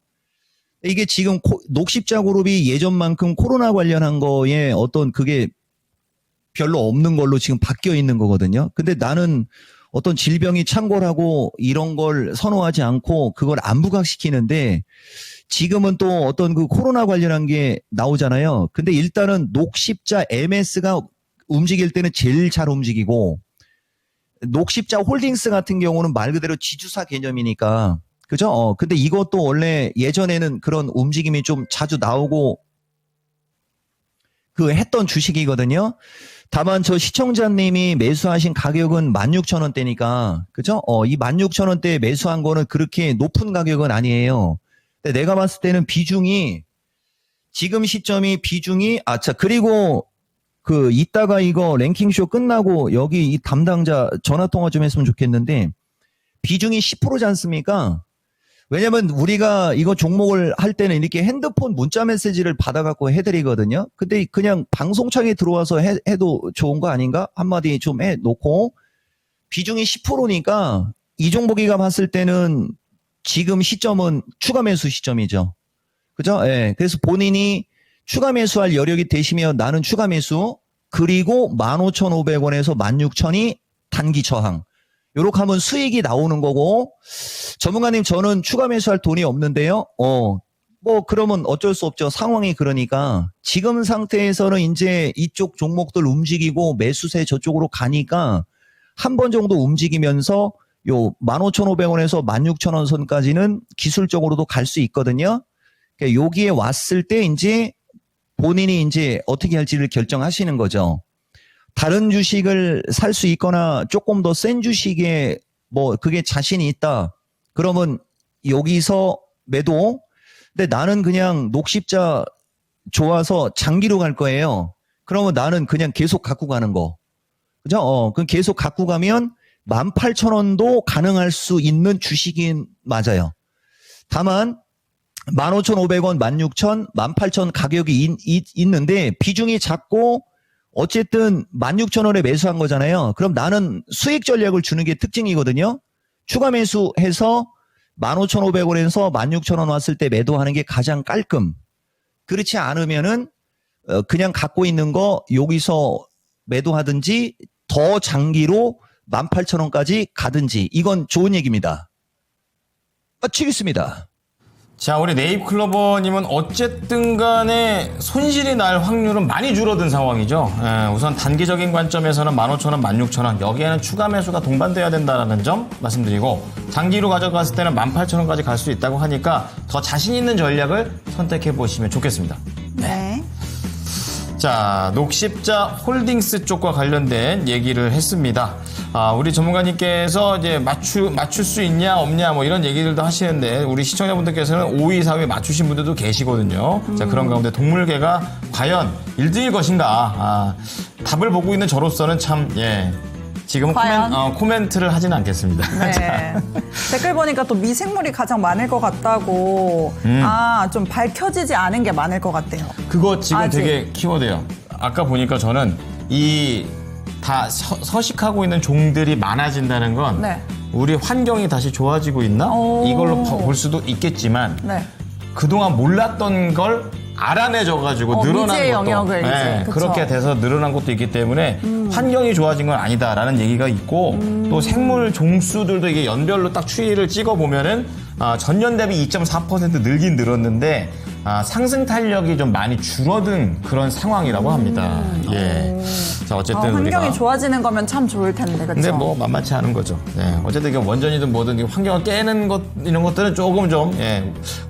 이게 지금 녹십자 그룹이 예전만큼 코로나 관련한 거에 어떤 그게 별로 없는 걸로 지금 바뀌어 있는 거거든요. 근데 나는 어떤 질병이 창궐하고 이런 걸 선호하지 않고 그걸 안 부각시키는데 지금은 또 어떤 그 코로나 관련한 게 나오잖아요. 근데 일단은 녹십자 MS가 움직일 때는 제일 잘 움직이고 녹십자 홀딩스 같은 경우는 말 그대로 지주사 개념이니까 그죠? 근데 이것도 원래 예전에는 그런 움직임이 좀 자주 나오고 그 했던 주식이거든요. 다만 저 시청자님이 매수하신 가격은 16,000원대니까 그죠? 이 16,000원대에 매수한 거는 그렇게 높은 가격은 아니에요. 근데 내가 봤을 때는 비중이 지금 시점이 비중이 그리고 그 이따가 이거 랭킹쇼 끝나고 여기 이 담당자 전화 통화 좀 했으면 좋겠는데 비중이 10%지 않습니까? 왜냐면 우리가 이거 종목을 할 때는 이렇게 핸드폰 문자 메시지를 받아갖고 해드리거든요. 근데 그냥 방송창에 들어와서 해도 좋은 거 아닌가? 한마디 좀 해놓고 비중이 10%니까 이종복이가 봤을 때는 지금 시점은 추가 매수 시점이죠. 그죠? 예. 그래서 본인이 추가 매수할 여력이 되시면 나는 추가 매수 그리고 15,500원에서 16,000이 단기 저항. 요렇게 하면 수익이 나오는 거고 전문가님 저는 추가 매수할 돈이 없는데요. 뭐 그러면 어쩔 수 없죠. 상황이 그러니까 지금 상태에서는 이제 이쪽 종목들 움직이고 매수세 저쪽으로 가니까 한 번 정도 움직이면서 요 15,500원에서 16,000원 선까지는 기술적으로도 갈 수 있거든요. 그러니까 여기에 왔을 때 이제 본인이 이제 어떻게 할지를 결정하시는 거죠. 다른 주식을 살 수 있거나 조금 더 센 주식에 뭐 그게 자신이 있다. 그러면 여기서 매도. 근데 나는 그냥 녹십자 좋아서 장기로 갈 거예요. 그러면 나는 그냥 계속 갖고 가는 거. 그죠? 그럼 계속 갖고 가면 18,000원도 가능할 수 있는 주식인 맞아요. 다만 15,500원, 16,000, 18,000 가격이 있는데 비중이 작고 어쨌든 16,000원에 매수한 거잖아요. 그럼 나는 수익 전략을 주는 게 특징이거든요. 추가 매수해서 15,500원에서 16,000원 왔을 때 매도하는 게 가장 깔끔. 그렇지 않으면은 그냥 갖고 있는 거 여기서 매도하든지 더 장기로 18,000원까지 가든지 이건 좋은 얘기입니다. 치겠습니다. 자, 우리 네잎클로버님은 어쨌든 간에 손실이 날 확률은 많이 줄어든 상황이죠. 우선 단기적인 관점에서는 15,000원, 16,000원 여기에는 추가 매수가 동반돼야 된다는 점 말씀드리고 장기로 가져갔을 때는 18,000원까지 갈 수 있다고 하니까 더 자신 있는 전략을 선택해 보시면 좋겠습니다. 네. 자, 녹십자 홀딩스 쪽과 관련된 얘기를 했습니다. 우리 전문가님께서 이제 맞출 수 있냐 없냐 뭐 이런 얘기들도 하시는데 우리 시청자분들께서는 5위, 4위 맞추신 분들도 계시거든요. 자, 그런 가운데 동물계가 과연 1등일 것인가? 답을 보고 있는 저로서는 참 지금은 과연? 코멘트를 하지는 않겠습니다. 네. 댓글 보니까 또 미생물이 가장 많을 것 같다고. 좀 밝혀지지 않은 게 많을 것 같대요. 그거 지금 아직. 되게 키워드예요. 아까 보니까 저는 다 서식하고 있는 종들이 많아진다는 건 네. 우리 환경이 다시 좋아지고 있나? 오. 이걸로 볼 수도 있겠지만 네. 그동안 몰랐던 걸 알아내줘가지고 늘어난 미지의 것도 영역을 이제, 그쵸. 그렇게 돼서 늘어난 것도 있기 때문에 환경이 좋아진 건 아니다라는 얘기가 있고 또 생물 종수들도 이게 연별로 딱 추이를 찍어보면은 전년 대비 2.4% 늘긴 늘었는데 상승 탄력이 좀 많이 줄어든 그런 상황이라고 합니다. 예. 자, 어쨌든 환경이 우리가 좋아지는 거면 참 좋을 텐데, 그렇죠? 근데 뭐 만만치 않은 거죠. 어쨌든 이게 원전이든 뭐든 환경을 깨는 것 이런 것들은 조금 좀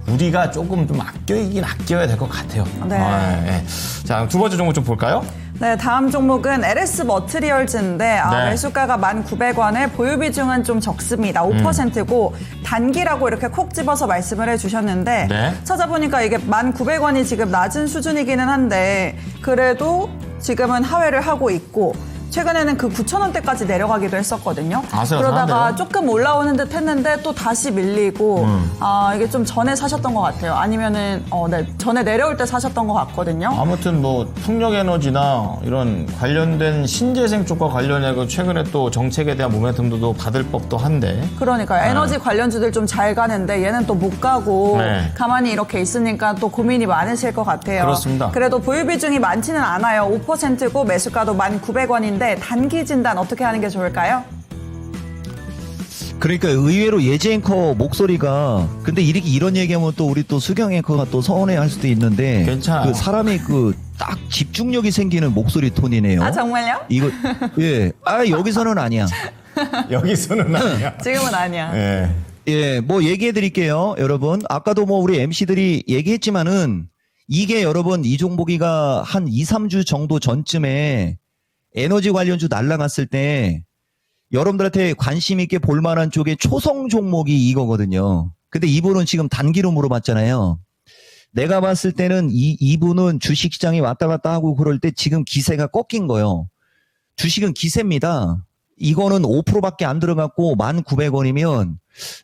우리가 조금 좀 아껴야 될 것 같아요. 네. 자, 두 번째 종목 좀 볼까요? 네, 다음 종목은 LS 머트리얼즈인데 네. 매수가가 1,900원에 보유 비중은 좀 적습니다. 5%고 단기라고 이렇게 콕 집어서 말씀을 해주셨는데 네. 찾아보니까 이게 1,900원이 지금 낮은 수준이기는 한데 그래도 지금은 하회를 하고 있고 최근에는 그 9,000원대까지 내려가기도 했었거든요. 그러다가 아슬아슬한데요? 조금 올라오는 듯 했는데 또 다시 밀리고 이게 좀 전에 사셨던 것 같아요. 아니면은 전에 내려올 때 사셨던 것 같거든요. 아무튼 뭐 풍력에너지나 이런 관련된 신재생 쪽과 관련해서 최근에 또 정책에 대한 모멘텀도 받을 법도 한데 그러니까요. 에너지 관련주들 좀 잘 가는데 얘는 또 못 가고 네. 가만히 이렇게 있으니까 또 고민이 많으실 것 같아요. 그렇습니다. 그래도 보유 비중이 많지는 않아요. 5%고 매수가도 1,900원인데 단기 진단 어떻게 하는 게 좋을까요? 그러니까 의외로 예지 앵커 목소리가 근데 이런 얘기하면 또 우리 또 수경 앵커가 또 서운해할 수도 있는데 괜찮아요. 그 사람이 딱 집중력이 생기는 목소리 톤이네요. 아 정말요? 이거 여기서는 아니야. 여기서는 아니야. 지금은 아니야. 뭐 얘기해 드릴게요, 여러분. 아까도 뭐 우리 MC들이 얘기했지만은 이게 여러분 이 종목이가 한 2, 3주 정도 전쯤에 에너지 관련주 날라갔을 때 여러분들한테 관심 있게 볼 만한 쪽의 초성 종목이 이거거든요. 근데 이분은 지금 단기로 물어봤잖아요. 내가 봤을 때는 이분은 주식시장이 왔다 갔다 하고 그럴 때 지금 기세가 꺾인 거예요. 주식은 기세입니다. 이거는 5%밖에 안 들어갔고 1,900원이면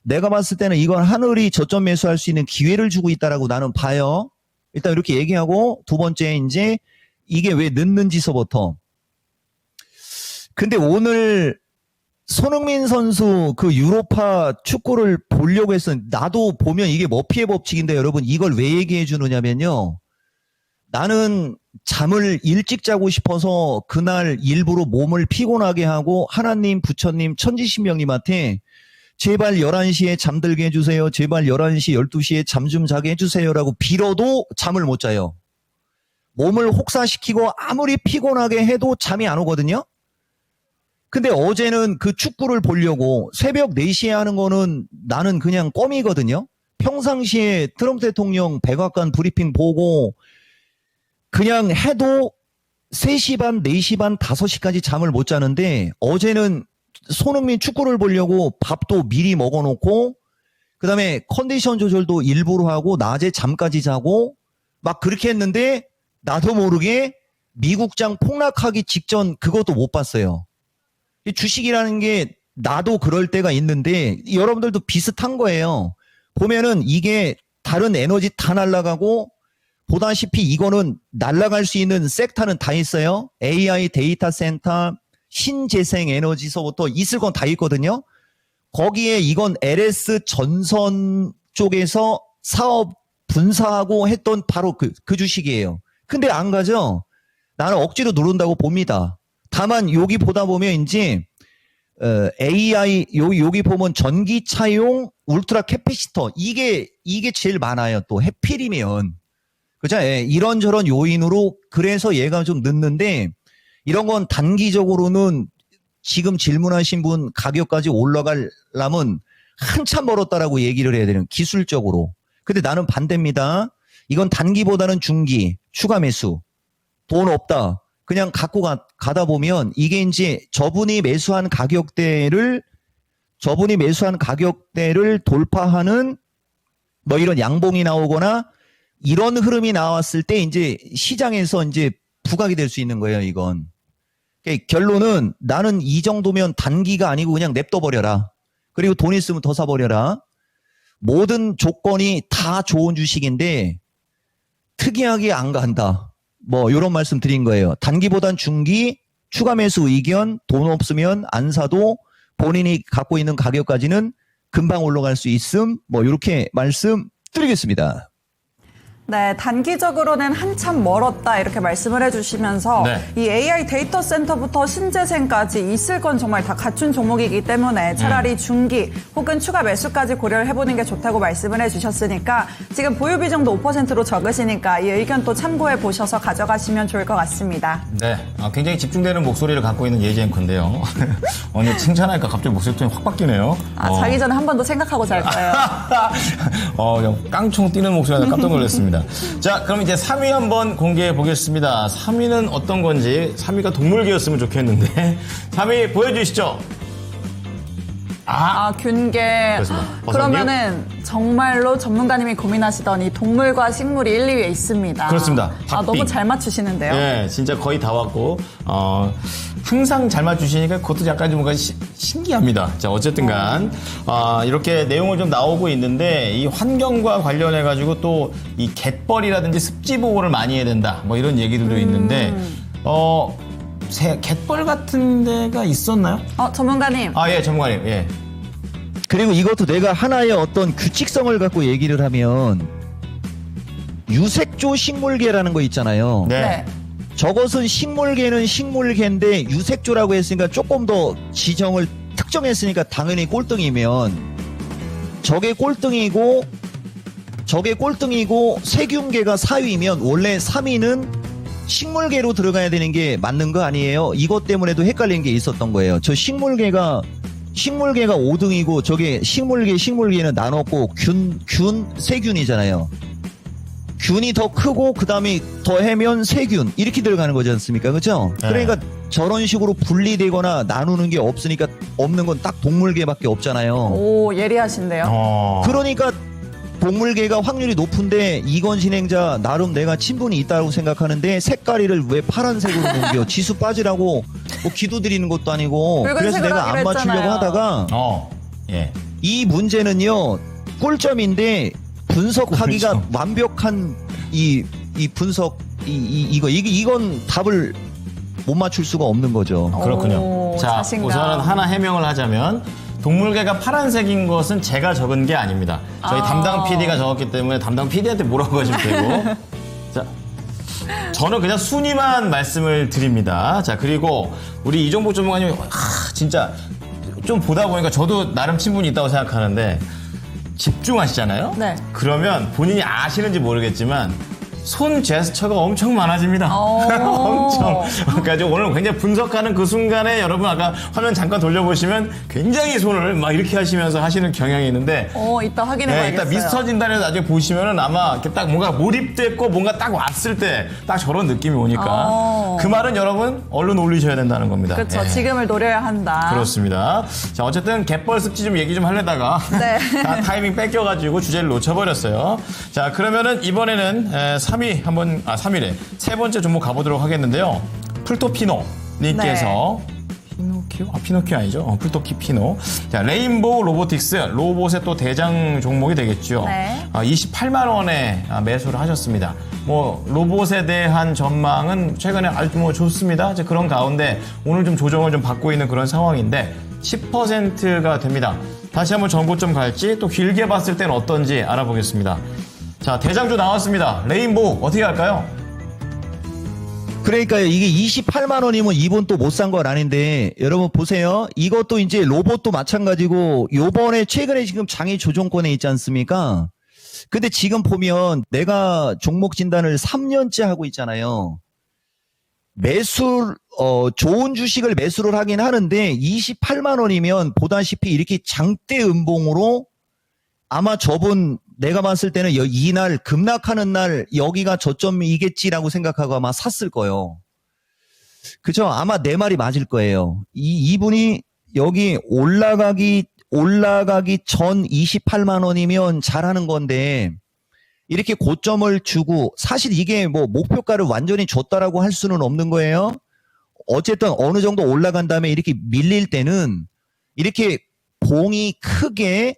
내가 봤을 때는 이건 하늘이 저점 매수할 수 있는 기회를 주고 있다라고 나는 봐요. 일단 이렇게 얘기하고 두 번째 이제 이게 왜 늦는지서부터. 근데 오늘 손흥민 선수 그 유로파 축구를 보려고 했었는데 나도 보면 이게 머피의 법칙인데 여러분 이걸 왜 얘기해 주느냐면요. 나는 잠을 일찍 자고 싶어서 그날 일부러 몸을 피곤하게 하고 하나님, 부처님, 천지신명님한테 제발 11시에 잠들게 해주세요. 제발 11시, 12시에 잠 좀 자게 해주세요라고 빌어도 잠을 못 자요. 몸을 혹사시키고 아무리 피곤하게 해도 잠이 안 오거든요. 근데 어제는 그 축구를 보려고 새벽 4시에 하는 거는 나는 그냥 껌이거든요. 평상시에 트럼프 대통령 백악관 브리핑 보고 그냥 해도 3시 반, 4시 반, 5시까지 잠을 못 자는데 어제는 손흥민 축구를 보려고 밥도 미리 먹어놓고 그다음에 컨디션 조절도 일부러 하고 낮에 잠까지 자고 막 그렇게 했는데 나도 모르게 미국장 폭락하기 직전 그것도 못 봤어요. 주식이라는 게 나도 그럴 때가 있는데 여러분들도 비슷한 거예요. 보면은 이게 다른 에너지 다 날아가고 보다시피 이거는 날아갈 수 있는 섹터는 다 있어요. AI 데이터 센터, 신재생 에너지서부터 있을 건 다 있거든요. 거기에 이건 LS 전선 쪽에서 사업 분사하고 했던 바로 그 주식이에요. 근데 안 가죠? 나는 억지로 누른다고 봅니다. 다만 여기 보다 보면 이제 AI 여기 보면 전기차용 울트라 캐패시터 이게 제일 많아요. 또 해필이면 그죠? 예, 이런저런 요인으로 그래서 얘가 좀 늦는데 이런 건 단기적으로는 지금 질문하신 분 가격까지 올라가려면 한참 멀었다라고 얘기를 해야 되는 기술적으로. 근데 나는 반대입니다. 이건 단기보다는 중기 추가 매수 돈 없다. 그냥 갖고 가다 보면 이게 이제 저분이 매수한 가격대를 돌파하는 뭐 이런 양봉이 나오거나 이런 흐름이 나왔을 때 이제 시장에서 이제 부각이 될 수 있는 거예요, 이건. 그러니까 결론은 나는 이 정도면 단기가 아니고 그냥 냅둬버려라. 그리고 돈 있으면 더 사버려라. 모든 조건이 다 좋은 주식인데 특이하게 안 간다. 뭐 이런 말씀 드린 거예요. 단기보단 중기, 추가 매수 의견, 돈 없으면 안 사도 본인이 갖고 있는 가격까지는 금방 올라갈 수 있음. 뭐 이렇게 말씀드리겠습니다. 네, 단기적으로는 한참 멀었다 이렇게 말씀을 해주시면서 네. 이 AI 데이터 센터부터 신재생까지 있을 건 정말 다 갖춘 종목이기 때문에 차라리 중기 혹은 추가 매수까지 고려를 해보는 게 좋다고 말씀을 해주셨으니까 지금 보유 비중도 5%로 적으시니까 이 의견 또 참고해 보셔서 가져가시면 좋을 것 같습니다. 네, 굉장히 집중되는 목소리를 갖고 있는 예지 앵커인데요. 오늘 칭찬하니까 갑자기 목소리 톤이 확 바뀌네요. 자기 전에 한 번 더 생각하고 잘 거예요. 깡총 뛰는 목소리에 깜짝 놀랐습니다. 자, 그럼 이제 3위 한번 공개해 보겠습니다. 3위는 어떤 건지, 3위가 동물계였으면 좋겠는데, 3위 보여주시죠. 균계. 그렇습니다. 그러면은 정말로 전문가님이 고민하시던 이 동물과 식물이 1, 2위에 있습니다. 그렇습니다. 닭빙. 너무 잘 맞추시는데요. 네, 진짜 거의 다 왔고, 항상 잘 맞추시니까 그것도 약간 좀 뭔가 신기합니다. 자, 어쨌든 간, 이렇게 내용을 좀 나오고 있는데, 이 환경과 관련해가지고 또 이 갯벌이라든지 습지 보호를 많이 해야 된다. 뭐 이런 얘기들도 있는데, 갯벌 같은 데가 있었나요? 전문가님. 예, 전문가님, 예. 그리고 이것도 내가 하나의 어떤 규칙성을 갖고 얘기를 하면 유색조 식물계라는 거 있잖아요. 네. 저것은 식물계는 식물계인데 유색조라고 했으니까 조금 더 지정을 특정했으니까 당연히 꼴등이면 저게 꼴등이고 세균계가 4위면 원래 3위는 식물계로 들어가야 되는 게 맞는 거 아니에요? 이것 때문에도 헷갈린 게 있었던 거예요. 저 식물계가 5등이고 저게 식물계는 나눴고 세균이잖아요. 균이 더 크고 그 다음에 더하면 세균 이렇게 들어가는 거지 않습니까? 그렇죠? 네. 그러니까 저런 식으로 분리되거나 나누는 게 없으니까 없는 건 딱 동물계밖에 없잖아요. 오, 예리하신데요. 그러니까 동물계가 확률이 높은데 이건 진행자 나름 내가 친분이 있다고 생각하는데 색깔이를 왜 파란색으로 넘겨? 지수 빠지라고 뭐 기도 드리는 것도 아니고 그래서 내가 안 맞추려고 했잖아요. 하다가 예. 이 문제는요 꿀점인데 분석하기가 꿀점. 완벽한 이 분석 이건 답을 못 맞출 수가 없는 거죠. 그렇군요. 오, 자, 자신감. 우선은 하나 해명을 하자면 동물계가 파란색인 것은 제가 적은 게 아닙니다. 저희 담당 PD가 적었기 때문에 담당 PD한테 뭐라고 하시면 되고. 자, 저는 그냥 순위만 말씀을 드립니다. 자, 그리고 우리 이종복 전문가님이 진짜 좀 보다 보니까 저도 나름 친분이 있다고 생각하는데 집중하시잖아요. 네. 그러면 본인이 아시는지 모르겠지만 손 제스처가 엄청 많아집니다. 엄청. 그러니까 오늘 굉장히 분석하는 그 순간에 여러분 아까 화면 잠깐 돌려보시면 굉장히 손을 막 이렇게 하시면서 하시는 경향이 있는데. 이따 확인해봐야겠어요. 일단 미스터 진단에서 나중에 보시면은 아마 이렇게 딱 뭔가 몰입됐고 뭔가 딱 왔을 때 딱 저런 느낌이 오니까. 그 말은 여러분 얼른 올리셔야 된다는 겁니다. 그렇죠. 예. 지금을 노려야 한다. 그렇습니다. 자, 어쨌든 갯벌 습지 좀 얘기 좀 하려다가 네. 다 타이밍 뺏겨가지고 주제를 놓쳐버렸어요. 자, 그러면은 이번에는 3위 한번 3위래 세 번째 종목 가보도록 하겠는데요. 풀토피노 님께서 피노키오? 피노키오 아니죠? 풀토피노. 자, 레인보우 로보틱스 로봇의 또 대장 종목이 되겠죠. 네. 28만 원에 매수를 하셨습니다. 뭐 로봇에 대한 전망은 최근에 아주 뭐 좋습니다. 이제 그런 가운데 오늘 좀 조정을 좀 받고 있는 그런 상황인데 10%가 됩니다. 다시 한번 전고점 갈지 또 길게 봤을 때는 어떤지 알아보겠습니다. 자, 대장주 나왔습니다. 레인보우 어떻게 할까요? 그러니까요, 이게 28만 원이면 이분 또 못 산 건 아닌데, 여러분 보세요. 이것도 이제 로봇도 마찬가지고, 요번에 최근에 지금 장이 조정권에 있지 않습니까? 근데 지금 보면 내가 종목 진단을 3년째 하고 있잖아요. 좋은 주식을 매수를 하긴 하는데, 28만 원이면 보다시피 이렇게 장대 음봉으로 아마 저분 내가 봤을 때는 이날 급락하는 날 여기가 저점이겠지라고 생각하고 아마 샀을 거예요. 그죠? 아마 내 말이 맞을 거예요. 이분이 여기 올라가기 전 28만 원이면 잘하는 건데 이렇게 고점을 주고 사실 이게 뭐 목표가를 완전히 줬다라고 할 수는 없는 거예요. 어쨌든 어느 정도 올라간 다음에 이렇게 밀릴 때는 이렇게 봉이 크게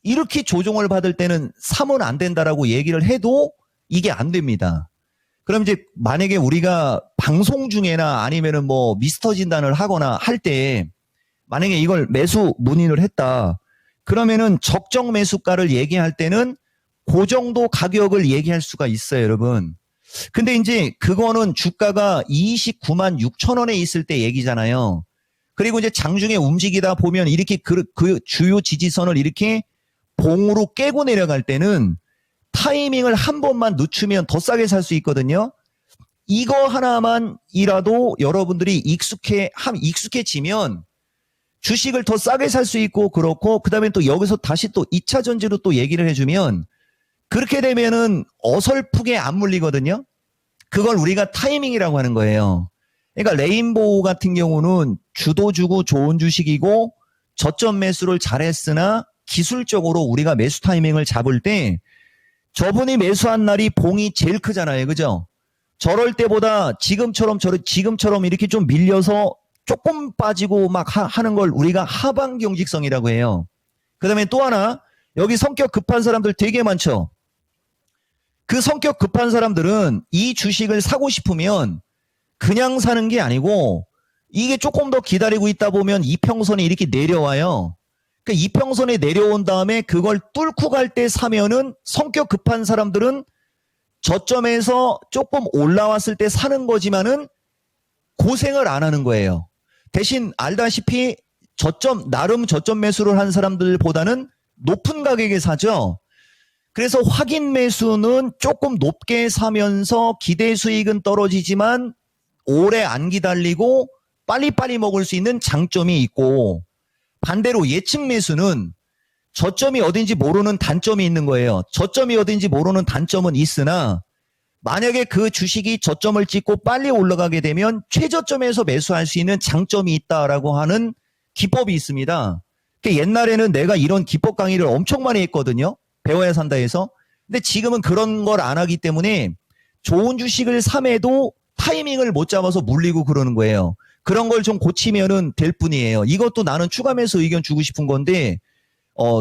이렇게 조정을 받을 때는 사면 안 된다라고 얘기를 해도 이게 안 됩니다. 그럼 이제 만약에 우리가 방송 중에나 아니면은 뭐 미스터 진단을 하거나 할 때 만약에 이걸 매수 문의를 했다. 그러면은 적정 매수가를 얘기할 때는 그 정도 가격을 얘기할 수가 있어요, 여러분. 근데 이제 그거는 주가가 29만 6천 원에 있을 때 얘기잖아요. 그리고 이제 장중에 움직이다 보면 이렇게 그 주요 지지선을 이렇게 봉으로 깨고 내려갈 때는 타이밍을 한 번만 늦추면 더 싸게 살 수 있거든요. 이거 하나만이라도 여러분들이 익숙해지면 주식을 더 싸게 살 수 있고 그렇고 그다음에 또 여기서 다시 또 2차 전지로 또 얘기를 해주면 그렇게 되면은 어설프게 안 물리거든요. 그걸 우리가 타이밍이라고 하는 거예요. 그러니까 레인보우 같은 경우는 주도 주고 좋은 주식이고 저점 매수를 잘했으나 기술적으로 우리가 매수 타이밍을 잡을 때 저분이 매수한 날이 봉이 제일 크잖아요. 그죠? 저럴 때보다 지금처럼 이렇게 좀 밀려서 조금 빠지고 막 하는 걸 우리가 하방 경직성이라고 해요. 그 다음에 또 하나, 여기 성격 급한 사람들 되게 많죠? 그 성격 급한 사람들은 이 주식을 사고 싶으면 그냥 사는 게 아니고 이게 조금 더 기다리고 있다 보면 이평선이 이렇게 내려와요. 그 이평선에 내려온 다음에 그걸 뚫고 갈 때 사면은 성격 급한 사람들은 저점에서 조금 올라왔을 때 사는 거지만은 고생을 안 하는 거예요. 대신 알다시피 나름 저점 매수를 한 사람들보다는 높은 가격에 사죠. 그래서 확인 매수는 조금 높게 사면서 기대 수익은 떨어지지만 오래 안 기다리고 빨리빨리 먹을 수 있는 장점이 있고 반대로 예측 매수는 저점이 어딘지 모르는 단점이 있는 거예요. 저점이 어딘지 모르는 단점은 있으나 만약에 그 주식이 저점을 찍고 빨리 올라가게 되면 최저점에서 매수할 수 있는 장점이 있다라고 하는 기법이 있습니다. 그러니까 옛날에는 내가 이런 기법 강의를 엄청 많이 했거든요. 배워야 산다 해서. 근데 지금은 그런 걸 안 하기 때문에 좋은 주식을 삼해도 타이밍을 못 잡아서 물리고 그러는 거예요. 그런 걸 좀 고치면은 될 뿐이에요. 이것도 나는 추가 매수 의견 주고 싶은 건데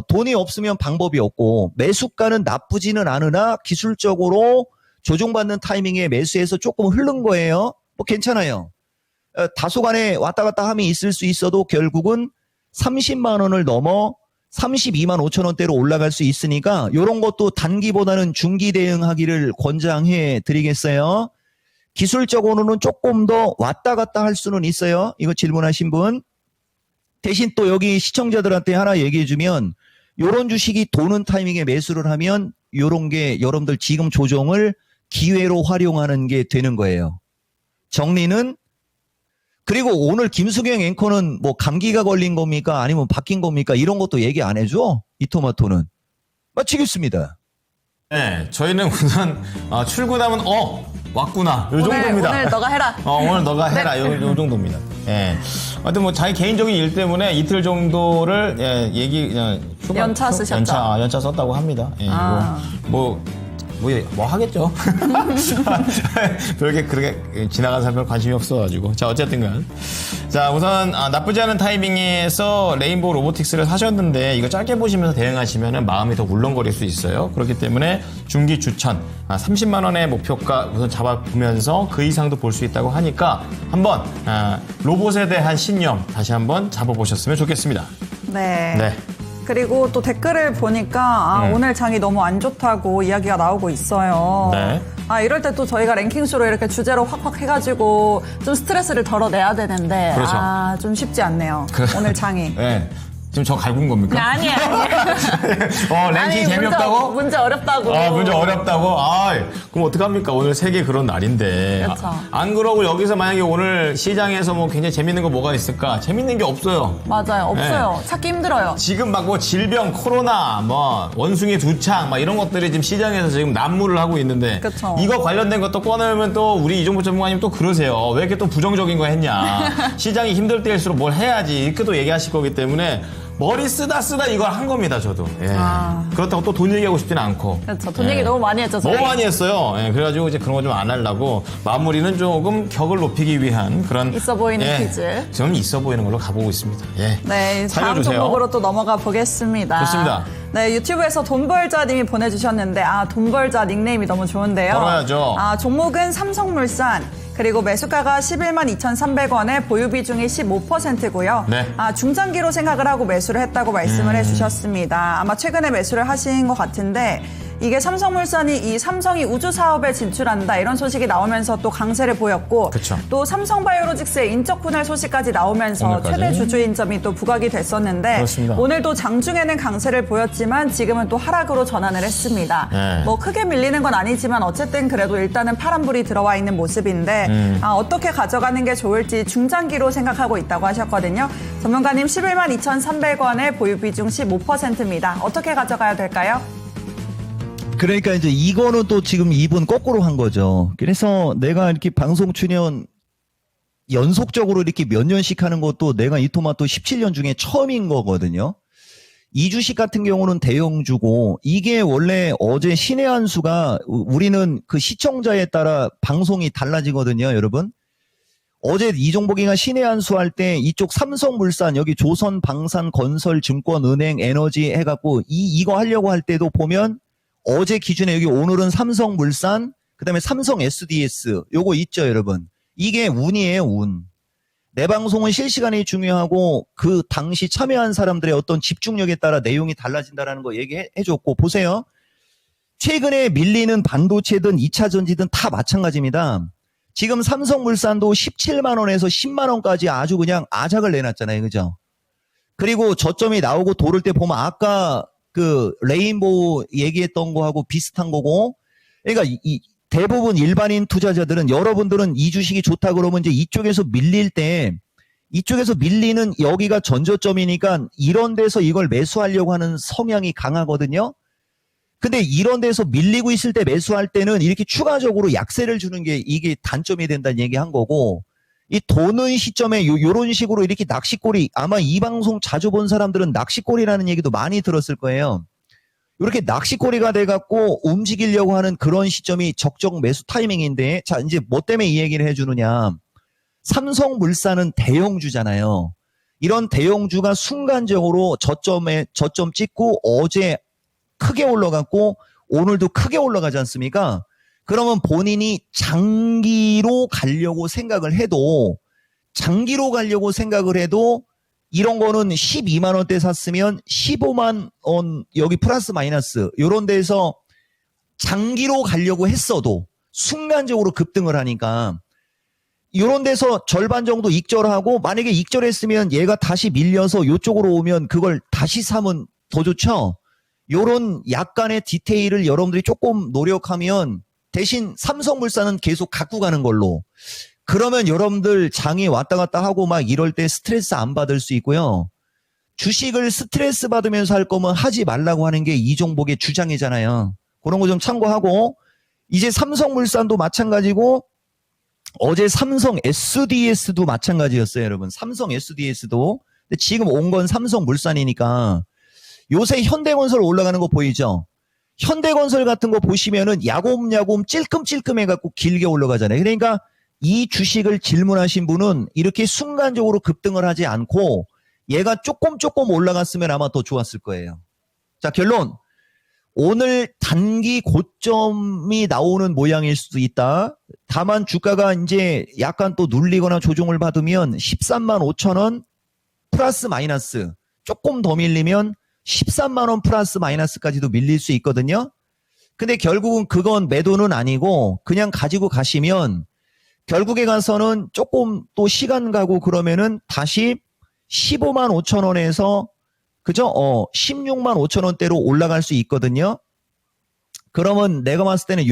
돈이 없으면 방법이 없고 매수가는 나쁘지는 않으나 기술적으로 조정받는 타이밍에 매수해서 조금 흐른 거예요. 뭐 괜찮아요. 다소간에 왔다 갔다 함이 있을 수 있어도 결국은 30만 원을 넘어 32만 5천 원대로 올라갈 수 있으니까 이런 것도 단기보다는 중기 대응하기를 권장해 드리겠어요. 기술적으로는 조금 더 왔다 갔다 할 수는 있어요. 이거 질문하신 분. 대신 또 여기 시청자들한테 하나 얘기해 주면 요런 주식이 도는 타이밍에 매수를 하면 요런 게 여러분들 지금 조정을 기회로 활용하는 게 되는 거예요. 정리는 그리고 오늘 김수경 앵커는 뭐 감기가 걸린 겁니까? 아니면 바뀐 겁니까? 이런 것도 얘기 안 해줘? 이 토마토는. 마치겠습니다. 네, 저희는 우선 출근하면 왔구나. 요 정도입니다. 오늘 너가 해라. 오늘 너가 해라. 요 정도입니다. 예. 하여튼 뭐 자기 개인적인 일 때문에 이틀 정도를 연차 쓰셨죠? 연차 썼다고 합니다. 예. 뭐 하겠죠. 그렇게 지나간 사람은 관심이 없어가지고. 자, 어쨌든간. 자, 우선, 나쁘지 않은 타이밍에서 레인보우 로보틱스를 사셨는데, 이거 짧게 보시면서 대응하시면 마음이 더 울렁거릴 수 있어요. 그렇기 때문에 중기 추천, 30만원의 목표가 우선 잡아보면서 그 이상도 볼 수 있다고 하니까, 한번, 로봇에 대한 신념 다시 한번 잡아보셨으면 좋겠습니다. 네. 네. 그리고 또 댓글을 보니까 오늘 장이 너무 안 좋다고 이야기가 나오고 있어요. 네. 이럴 때 또 저희가 랭킹쇼로 이렇게 주제로 확확 해가지고 좀 스트레스를 덜어내야 되는데 그렇죠. 좀 쉽지 않네요. 오늘 장이. 네. 지금 저 갈군 겁니까? 아니에요. 랭킹 재미없다고? 문제 어렵다고. 문제 어렵다고? 그럼 어떡합니까? 오늘 세계 그런 날인데. 그렇죠. 안 그러고 여기서 만약에 오늘 시장에서 뭐 굉장히 재밌는 거 뭐가 있을까? 재밌는 게 없어요. 맞아요. 없어요. 찾기 힘들어요. 지금 막 뭐 질병, 코로나, 뭐 원숭이 두창, 막 이런 것들이 지금 시장에서 지금 난무를 하고 있는데. 그쵸. 이거 관련된 것도 꺼내면 또 우리 이종보 전문가님 또 그러세요. 왜 이렇게 또 부정적인 거 했냐. 시장이 힘들 때일수록 뭘 해야지. 이렇게 또 얘기하실 거기 때문에 머리 쓰다 이걸 한 겁니다, 저도. 예. 그렇다고 또 돈 얘기하고 싶지는 않고. 그렇죠. 돈 얘기 너무 많이 했죠, 저희. 너무 많이 했어요. 예, 그래가지고 이제 그런 거 좀 안 하려고 마무리는 조금 격을 높이기 위한 그런. 있어 보이는 퀴즈. 저는 있어 보이는 걸로 가보고 있습니다. 예. 네, 다음 살려주세요. 종목으로 또 넘어가 보겠습니다. 좋습니다. 네, 유튜브에서 돈벌자님이 보내주셨는데, 돈벌자 닉네임이 너무 좋은데요. 벌어야죠. 종목은 삼성물산. 그리고 매수가가 11만 2,300원에 보유 비중이 15%고요. 네. 중장기로 생각을 하고 매수를 했다고 말씀을 해주셨습니다. 아마 최근에 매수를 하신 것 같은데 이게 삼성물산이 이 삼성이 우주 사업에 진출한다 이런 소식이 나오면서 또 강세를 보였고 그쵸. 또 삼성바이오로직스의 인적 분할 소식까지 나오면서 오늘까지. 최대 주주인 점이 또 부각이 됐었는데 그렇습니다. 오늘도 장중에는 강세를 보였지만 지금은 또 하락으로 전환을 했습니다. 네. 뭐 크게 밀리는 건 아니지만 어쨌든 그래도 일단은 파란불이 들어와 있는 모습인데 어떻게 가져가는 게 좋을지 중장기로 생각하고 있다고 하셨거든요. 전문가님 11만 2,300원에 보유 비중 15%입니다. 어떻게 가져가야 될까요? 그러니까 이제 이거는 또 지금 이분 거꾸로 한 거죠. 그래서 내가 이렇게 방송 출연 연속적으로 이렇게 몇 년씩 하는 것도 내가 이 토마토 17년 중에 처음인 거거든요. 이 주식 같은 경우는 대형주고 이게 원래 어제 신의 한 수가 우리는 그 시청자에 따라 방송이 달라지거든요, 여러분. 어제 이종복이가 신의 한 수 할 때 이쪽 삼성물산 여기 조선, 방산, 건설, 증권, 은행, 에너지 해갖고 이거 하려고 할 때도 보면 어제 기준에 여기 오늘은 삼성물산 그다음에 삼성 SDS 요거 있죠, 여러분. 이게 운이에요, 운. 내 방송은 실시간이 중요하고 그 당시 참여한 사람들의 어떤 집중력에 따라 내용이 달라진다라는 거 얘기해줬고 보세요. 최근에 밀리는 반도체든 2차 전지든 다 마찬가지입니다. 지금 삼성물산도 17만 원에서 10만 원까지 아주 그냥 아작을 내놨잖아요. 그죠? 그리고 저점이 나오고 도를 때 보면 아까 그 레인보우 얘기했던 거하고 비슷한 거고 그러니까 이 대부분 일반인 투자자들은 여러분들은 이 주식이 좋다 그러면 이제 이쪽에서 밀릴 때 이쪽에서 밀리는 여기가 전저점이니까 이런 데서 이걸 매수하려고 하는 성향이 강하거든요. 근데 이런 데서 밀리고 있을 때 매수할 때는 이렇게 추가적으로 약세를 주는 게 이게 단점이 된다는 얘기 한 거고 이 도는 시점에 요런 식으로 이렇게 낚시꼬리 아마 이 방송 자주 본 사람들은 낚시꼬리라는 얘기도 많이 들었을 거예요. 이렇게 낚시꼬리가 돼갖고 움직이려고 하는 그런 시점이 적정 매수 타이밍인데 자 이제 뭐 때문에 이 얘기를 해주느냐 삼성물산은 대형주잖아요. 이런 대형주가 순간적으로 저점 찍고 어제 크게 올라갔고 오늘도 크게 올라가지 않습니까? 그러면 본인이 장기로 가려고 생각을 해도 이런 거는 12만 원대 샀으면 15만 원 여기 플러스 마이너스 이런 데서 장기로 가려고 했어도 순간적으로 급등을 하니까 이런 데서 절반 정도 익절하고 만약에 익절했으면 얘가 다시 밀려서 이쪽으로 오면 그걸 다시 사면 더 좋죠. 이런 약간의 디테일을 여러분들이 조금 노력하면 대신 삼성물산은 계속 갖고 가는 걸로 그러면 여러분들 장이 왔다 갔다 하고 막 이럴 때 스트레스 안 받을 수 있고요. 주식을 스트레스 받으면서 할 거면 하지 말라고 하는 게 이종복의 주장이잖아요. 그런 거 좀 참고하고 이제 삼성물산도 마찬가지고 어제 삼성 SDS도 마찬가지였어요, 여러분. 삼성 SDS도. 근데 지금 온 건 삼성물산이니까 요새 현대건설 올라가는 거 보이죠? 현대건설 같은 거 보시면은 야곱야곱 찔끔찔끔 해갖고 길게 올라가잖아요. 그러니까 이 주식을 질문하신 분은 이렇게 순간적으로 급등을 하지 않고 얘가 조금 올라갔으면 아마 더 좋았을 거예요. 자, 결론. 오늘 단기 고점이 나오는 모양일 수도 있다. 다만 주가가 이제 약간 또 눌리거나 조정을 받으면 13만 5천 원 플러스 마이너스 조금 더 밀리면 13만 원 플러스 마이너스까지도 밀릴 수 있거든요. 근데 결국은 그건 매도는 아니고 그냥 가지고 가시면 결국에 가서는 조금 또 시간 가고 그러면은 다시 15만 5천 원에서 그죠? 16만 5천 원대로 올라갈 수 있거든요. 그러면 내가 봤을 때는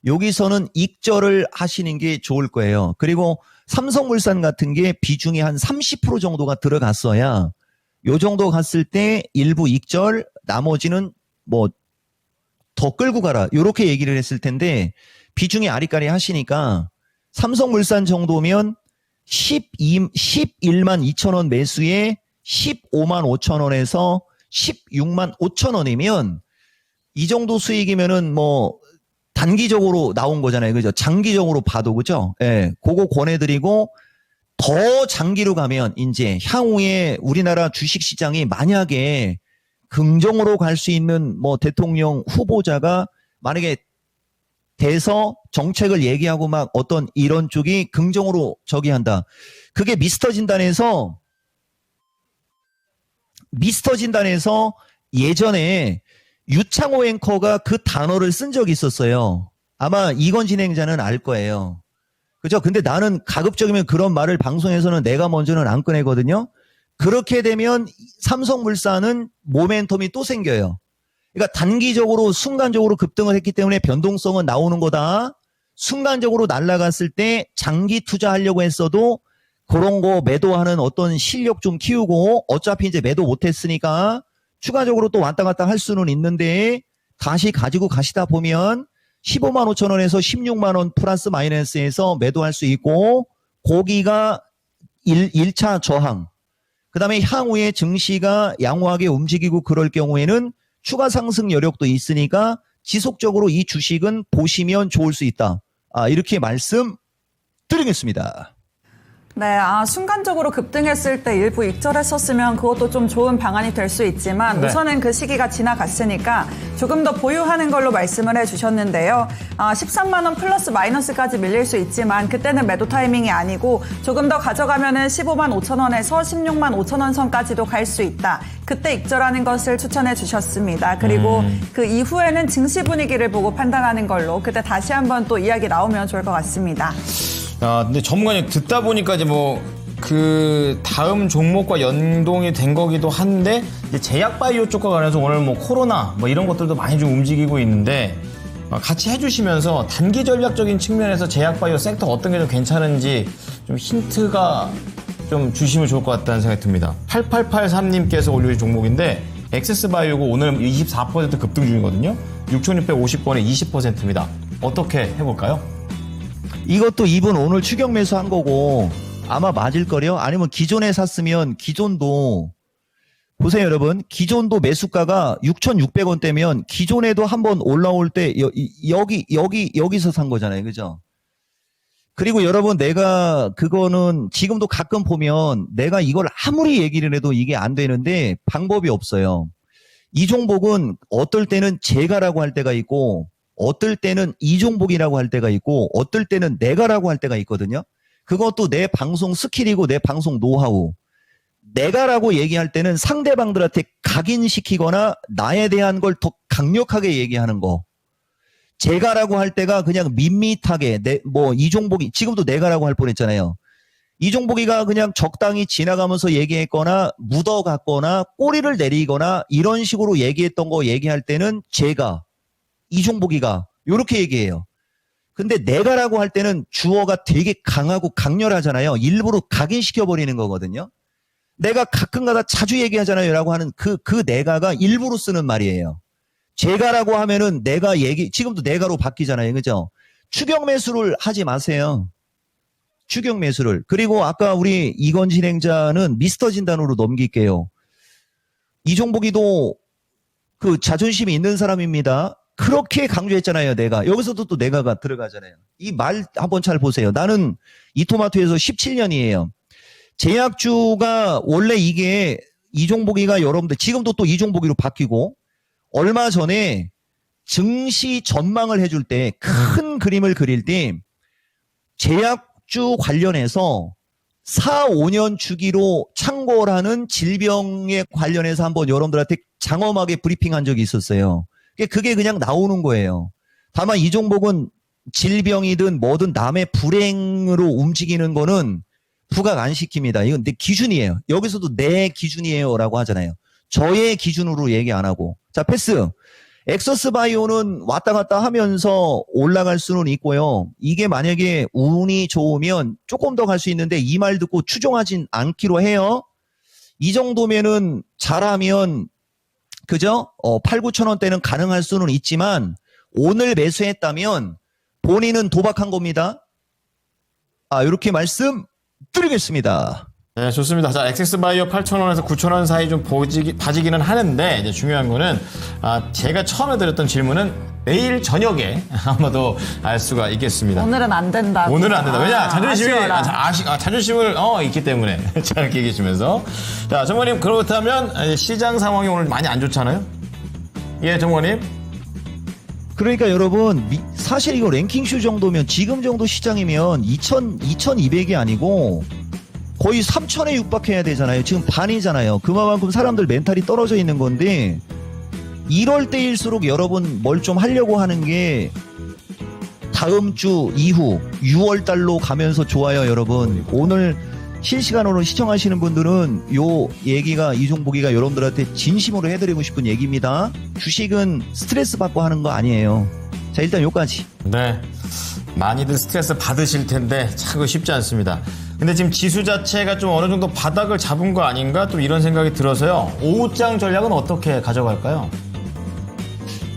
여기서는 익절을 하시는 게 좋을 거예요. 그리고 삼성물산 같은 게 비중이 한 30% 정도가 들어갔어야 요 정도 갔을 때 일부 익절, 나머지는 뭐 더 끌고 가라. 요렇게 얘기를 했을 텐데 비중이 아리까리 하시니까 삼성물산 정도면 11만 2천 원 매수에 15만 5천 원에서 16만 5천 원이면 이 정도 수익이면은 뭐 단기적으로 나온 거잖아요. 그죠? 장기적으로 봐도 그죠? 예. 그거 권해드리고 더 장기로 가면 이제 향후에 우리나라 주식 시장이 만약에 긍정으로 갈 수 있는 뭐 대통령 후보자가 만약에 돼서 정책을 얘기하고 막 어떤 이런 쪽이 긍정으로 저기 한다. 그게 미스터 진단에서 예전에 유창호 앵커가 그 단어를 쓴 적이 있었어요. 아마 이건 진행자는 알 거예요. 그죠? 근데 나는 가급적이면 그런 말을 방송에서는 내가 먼저는 안 꺼내거든요. 그렇게 되면 삼성물산은 모멘텀이 또 생겨요. 그러니까 단기적으로 순간적으로 급등을 했기 때문에 변동성은 나오는 거다. 순간적으로 날아갔을 때 장기 투자하려고 했어도 그런 거 매도하는 어떤 실력 좀 키우고 어차피 이제 매도 못했으니까 추가적으로 또 왔다 갔다 할 수는 있는데 다시 가지고 가시다 보면 15만 5천 원에서 16만 원 플러스 마이너스에서 매도할 수 있고 거기가 1차 저항. 그 다음에 향후에 증시가 양호하게 움직이고 그럴 경우에는 추가 상승 여력도 있으니까 지속적으로 이 주식은 보시면 좋을 수 있다. 이렇게 말씀드리겠습니다. 네, 순간적으로 급등했을 때 일부 익절했었으면 그것도 좀 좋은 방안이 될 수 있지만 네. 우선은 그 시기가 지나갔으니까 조금 더 보유하는 걸로 말씀을 해주셨는데요. 13만 원 플러스 마이너스까지 밀릴 수 있지만 그때는 매도 타이밍이 아니고 조금 더 가져가면은 15만 5천 원에서 16만 5천 원 선까지도 갈 수 있다. 그때 익절하는 것을 추천해 주셨습니다. 그리고 그 이후에는 증시 분위기를 보고 판단하는 걸로 그때 다시 한번 또 이야기 나오면 좋을 것 같습니다. 근데 전문가님 듣다 보니까 이제 뭐 그 다음 종목과 연동이 된 거기도 한데 이제 제약바이오 쪽과 관해서 오늘 뭐 코로나 뭐 이런 것들도 많이 좀 움직이고 있는데 같이 해주시면서 단기 전략적인 측면에서 제약바이오 섹터 어떤 게 좀 괜찮은지 좀 힌트가 좀 주시면 좋을 것 같다는 생각이 듭니다. 8883님께서 올려주신 종목인데 엑세스바이오고 오늘 24% 급등 중이거든요. 6,650원에 20%입니다. 어떻게 해볼까요? 이것도 이분 오늘 추격 매수한 거고 아마 맞을걸요? 아니면 기존에 샀으면 기존도 보세요 여러분. 기존도 매수가가 6,600원대면 기존에도 한번 올라올 때 여기서 산 거잖아요. 그죠? 그리고 여러분 내가 그거는 지금도 가끔 보면 내가 이걸 아무리 얘기를 해도 이게 안 되는데 방법이 없어요. 이 종목은 어떨 때는 제가라고 할 때가 있고 어떨 때는 이종복이라고 할 때가 있고 어떨 때는 내가라고 할 때가 있거든요. 그것도 내 방송 스킬이고 내 방송 노하우. 내가라고 얘기할 때는 상대방들한테 각인시키거나 나에 대한 걸 더 강력하게 얘기하는 거. 제가라고 할 때가 그냥 밋밋하게 이종복이 지금도 내가라고 할 뻔했잖아요. 이종복이가 그냥 적당히 지나가면서 얘기했거나 묻어갔거나 꼬리를 내리거나 이런 식으로 얘기했던 거 얘기할 때는 제가 이종복이가 요렇게 얘기해요. 근데 내가라고 할 때는 주어가 되게 강하고 강렬하잖아요. 일부러 각인시켜버리는 거거든요. 내가 가끔가다 자주 얘기하잖아요 라고 하는 그 내가가 일부러 쓰는 말이에요. 제가라고 하면은 내가 지금도 내가로 바뀌잖아요. 그죠? 추격 매수를 하지 마세요. 추격 매수를. 그리고 아까 우리 이건 진행자는 미스터 진단으로 넘길게요. 이종복이도 그 자존심이 있는 사람입니다. 그렇게 강조했잖아요, 내가. 여기서도 또 내가가 들어가잖아요. 이 말 한번 잘 보세요. 나는 이토마토에서 17년이에요. 제약주가 원래 이게 이종복이가 여러분들 지금도 또 이종복이로 바뀌고 얼마 전에 증시 전망을 해줄 때 큰 그림을 그릴 때 제약주 관련해서 4, 5년 주기로 창궐하는 질병에 관련해서 한번 여러분들한테 장엄하게 브리핑한 적이 있었어요. 그게 그냥 나오는 거예요. 다만 이 종목은 질병이든 뭐든 남의 불행으로 움직이는 거는 부각 안 시킵니다. 이건 내 기준이에요. 여기서도 내 기준이에요 라고 하잖아요. 저의 기준으로 얘기 안 하고. 자, 패스. 엑서스 바이오는 왔다 갔다 하면서 올라갈 수는 있고요. 이게 만약에 운이 좋으면 조금 더 갈 수 있는데 이 말 듣고 추종하진 않기로 해요. 이 정도면은 잘하면 그죠? 8, 9천 원대는 가능할 수는 있지만 오늘 매수했다면 본인은 도박한 겁니다. 이렇게 말씀드리겠습니다. 네, 좋습니다. 자, 엑세스바이오 8,000원에서 9,000원 사이 좀 봐지기는 하는데, 이제 중요한 거는, 제가 처음에 드렸던 질문은 내일 저녁에 아마도 알 수가 있겠습니다. 오늘은 안 된다. 오늘은 안 된다. 왜냐? 자존심이, 아쉬워라. 자존심을, 있기 때문에. 자, 이렇게 얘기해 주면서. 자, 정모님, 그렇다면, 시장 상황이 오늘 많이 안 좋잖아요? 예, 정모님. 그러니까 여러분, 사실 이거 랭킹슈 정도면 지금 정도 시장이면 2,200이 아니고 거의 3,000에 육박해야 되잖아요. 지금 반이잖아요. 그만큼 사람들 멘탈이 떨어져 있는 건데 이럴 때일수록 여러분 뭘 좀 하려고 하는 게 다음 주 이후 6월 달로 가면서 좋아요, 여러분. 오늘 실시간으로 시청하시는 분들은 요 얘기가 이종복이가 여러분들한테 진심으로 해드리고 싶은 얘기입니다. 주식은 스트레스 받고 하는 거 아니에요. 자, 일단 요까지. 네. 많이들 스트레스 받으실 텐데 참 쉽지 않습니다. 근데 지금 지수 자체가 좀 어느 정도 바닥을 잡은 거 아닌가 또 이런 생각이 들어서요. 오후장 전략은 어떻게 가져갈까요?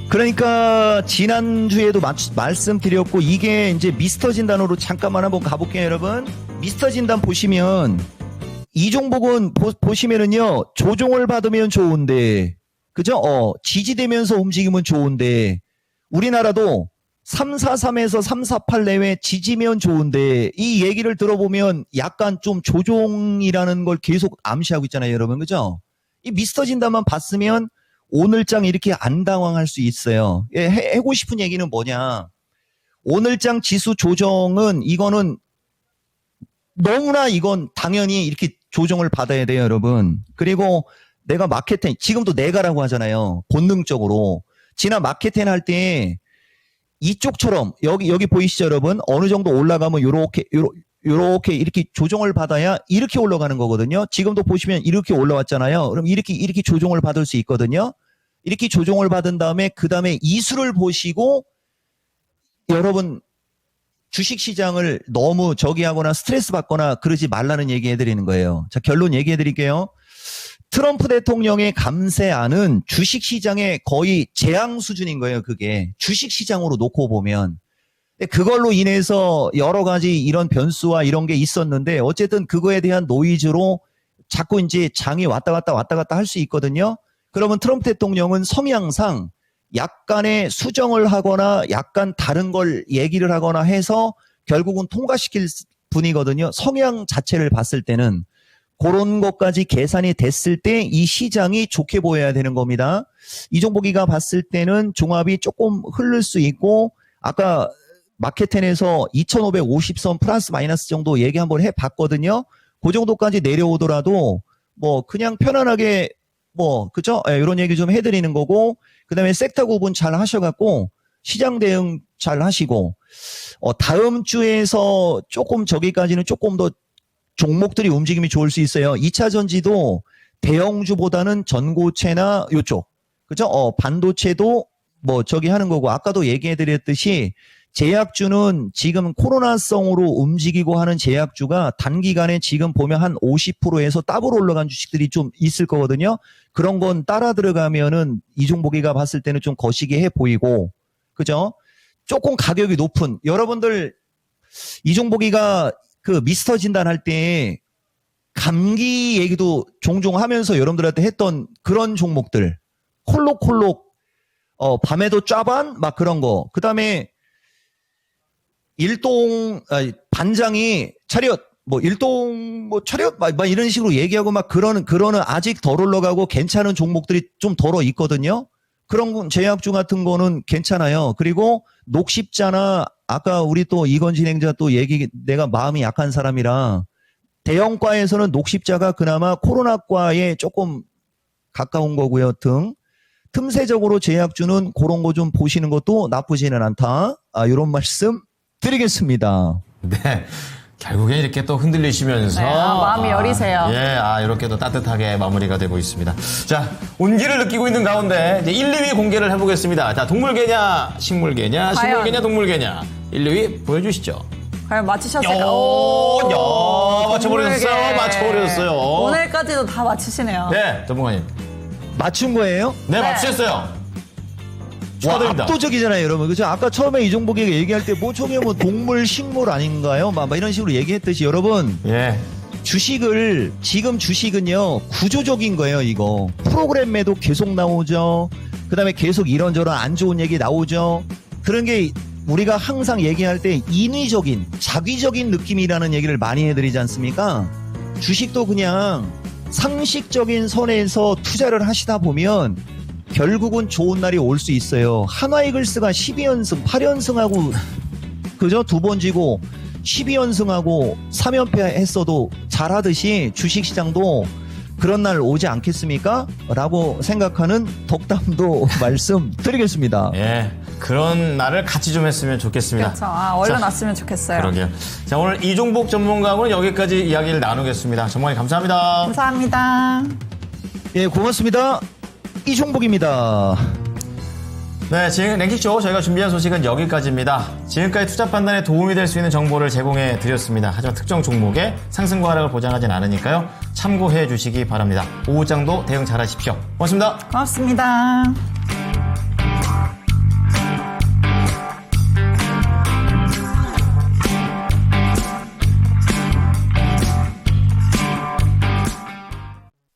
그러니까 지난주에도 말씀드렸고 이게 이제 미스터 진단으로 잠깐만 한번 가볼게요, 여러분. 미스터 진단 보시면 이 종목은 보시면은요. 조종을 받으면 좋은데 그죠? 지지되면서 움직이면 좋은데 우리나라도 343에서 348 내외 지지면 좋은데 이 얘기를 들어보면 약간 좀 조종이라는 걸 계속 암시하고 있잖아요, 여러분. 그죠? 이 미스터 진단만 봤으면 오늘장 이렇게 안 당황할 수 있어요. 하고 싶은 얘기는 뭐냐. 오늘장 지수 조정은 이거는 너무나 이건 당연히 이렇게 조정을 받아야 돼요, 여러분. 그리고 내가 마케팅, 지금도 내가라고 하잖아요. 본능적으로. 지난 마케팅 할 때 이쪽처럼 여기 보이시죠, 여러분? 어느 정도 올라가면 요렇게 이렇게 조정을 받아야 이렇게 올라가는 거거든요. 지금도 보시면 이렇게 올라왔잖아요. 그럼 이렇게 조정을 받을 수 있거든요. 이렇게 조정을 받은 다음에 그 다음에 이수를 보시고 여러분 주식시장을 너무 저기하거나 스트레스 받거나 그러지 말라는 얘기 해드리는 거예요. 자, 결론 얘기해 드릴게요. 트럼프 대통령의 감세안은 주식시장의 거의 재앙 수준인 거예요. 그게 주식시장으로 놓고 보면. 그걸로 인해서 여러 가지 이런 변수와 이런 게 있었는데 어쨌든 그거에 대한 노이즈로 자꾸 이제 장이 왔다 갔다 할 수 있거든요. 그러면 트럼프 대통령은 성향상 약간의 수정을 하거나 약간 다른 걸 얘기를 하거나 해서 결국은 통과시킬 분이거든요. 성향 자체를 봤을 때는. 그런 것까지 계산이 됐을 때 이 시장이 좋게 보여야 되는 겁니다. 이종복이가 봤을 때는 종합이 조금 흐를 수 있고 아까 마켓텐에서 2550선 플러스 마이너스 정도 얘기 한번 해봤거든요. 그 정도까지 내려오더라도 뭐 그냥 편안하게 뭐 그죠? 이런 얘기 좀 해드리는 거고 그 다음에 섹터 구분 잘 하셔갖고 시장 대응 잘 하시고 다음 주에서 조금 저기까지는 조금 더 종목들이 움직임이 좋을 수 있어요. 2차 전지도 대형주보다는 전고체나 요쪽 그죠? 반도체도 뭐 저기 하는 거고 아까도 얘기해드렸듯이 제약주는 지금 코로나성으로 움직이고 하는 제약주가 단기간에 지금 보면 한 50%에서 더블 올라간 주식들이 좀 있을 거거든요. 그런 건 따라 들어가면은 이종복이가 봤을 때는 좀 거시기해 보이고 그죠? 조금 가격이 높은 여러분들 이종복이가 그 미스터 진단할 때 감기 얘기도 종종 하면서 여러분들한테 했던 그런 종목들 콜록콜록 밤에도 짜반 막 그런 거 그다음에 반장이 차렷 뭐 일동 뭐 차렷 막 이런 식으로 얘기하고 막 그러는 아직 덜 올라가고 괜찮은 종목들이 좀 덜어 있거든요. 그런 제약주 같은 거는 괜찮아요. 그리고 녹십자나 아까 우리 또 이건 진행자 또 얘기 내가 마음이 약한 사람이라 대형과에서는 녹십자가 그나마 코로나과에 조금 가까운 거고요. 틈새적으로 제약 주는 그런 거 좀 보시는 것도 나쁘지는 않다. 이런 말씀 드리겠습니다. 네. 결국엔 이렇게 또 흔들리시면서. 네, 마음이 여리세요. 이렇게 또 따뜻하게 마무리가 되고 있습니다. 자, 온기를 느끼고 있는 가운데 이제 1, 2위 공개를 해보겠습니다. 자, 동물개냐, 식물개냐, 식물개냐, 동물개냐. 1, 2위 보여주시죠. 과연 맞히셨어요? 맞춰버렸어요. 맞춰버렸어요. 오늘까지도 다 맞히시네요. 네, 전문가님. 맞춘 거예요? 네, 맞추셨어요. 와, 축하드립니다. 압도적이잖아요, 여러분. 그죠? 아까 처음에 이종복이가 얘기할 때 뭐 저게 뭐 동물, 식물 아닌가요? 막 이런 식으로 얘기했듯이 여러분. 예. 지금 주식은요, 구조적인 거예요, 이거. 프로그램에도 계속 나오죠. 그 다음에 계속 이런저런 안 좋은 얘기 나오죠. 그런 게 우리가 항상 얘기할 때 인위적인, 자기적인 느낌이라는 얘기를 많이 해드리지 않습니까? 주식도 그냥 상식적인 선에서 투자를 하시다 보면 결국은 좋은 날이 올 수 있어요. 한화이글스가 12연승, 8연승하고 그죠? 2번 지고 12연승하고 3연패 했어도 잘하듯이 주식시장도 그런 날 오지 않겠습니까? 라고 생각하는 덕담도 말씀드리겠습니다. 예. 그런 날을 같이 좀 했으면 좋겠습니다. 그렇죠. 얼른 자, 왔으면 좋겠어요. 그러게요. 자, 오늘 이종복 전문가하고는 여기까지 이야기를 나누겠습니다. 전문가님 감사합니다. 감사합니다. 예, 고맙습니다. 이종복입니다. 네, 지금 랭킹쇼 저희가 준비한 소식은 여기까지입니다. 지금까지 투자 판단에 도움이 될 수 있는 정보를 제공해 드렸습니다. 하지만 특정 종목의 상승과 하락을 보장하진 않으니까요. 참고해 주시기 바랍니다. 오후장도 대응 잘하십시오. 고맙습니다. 고맙습니다.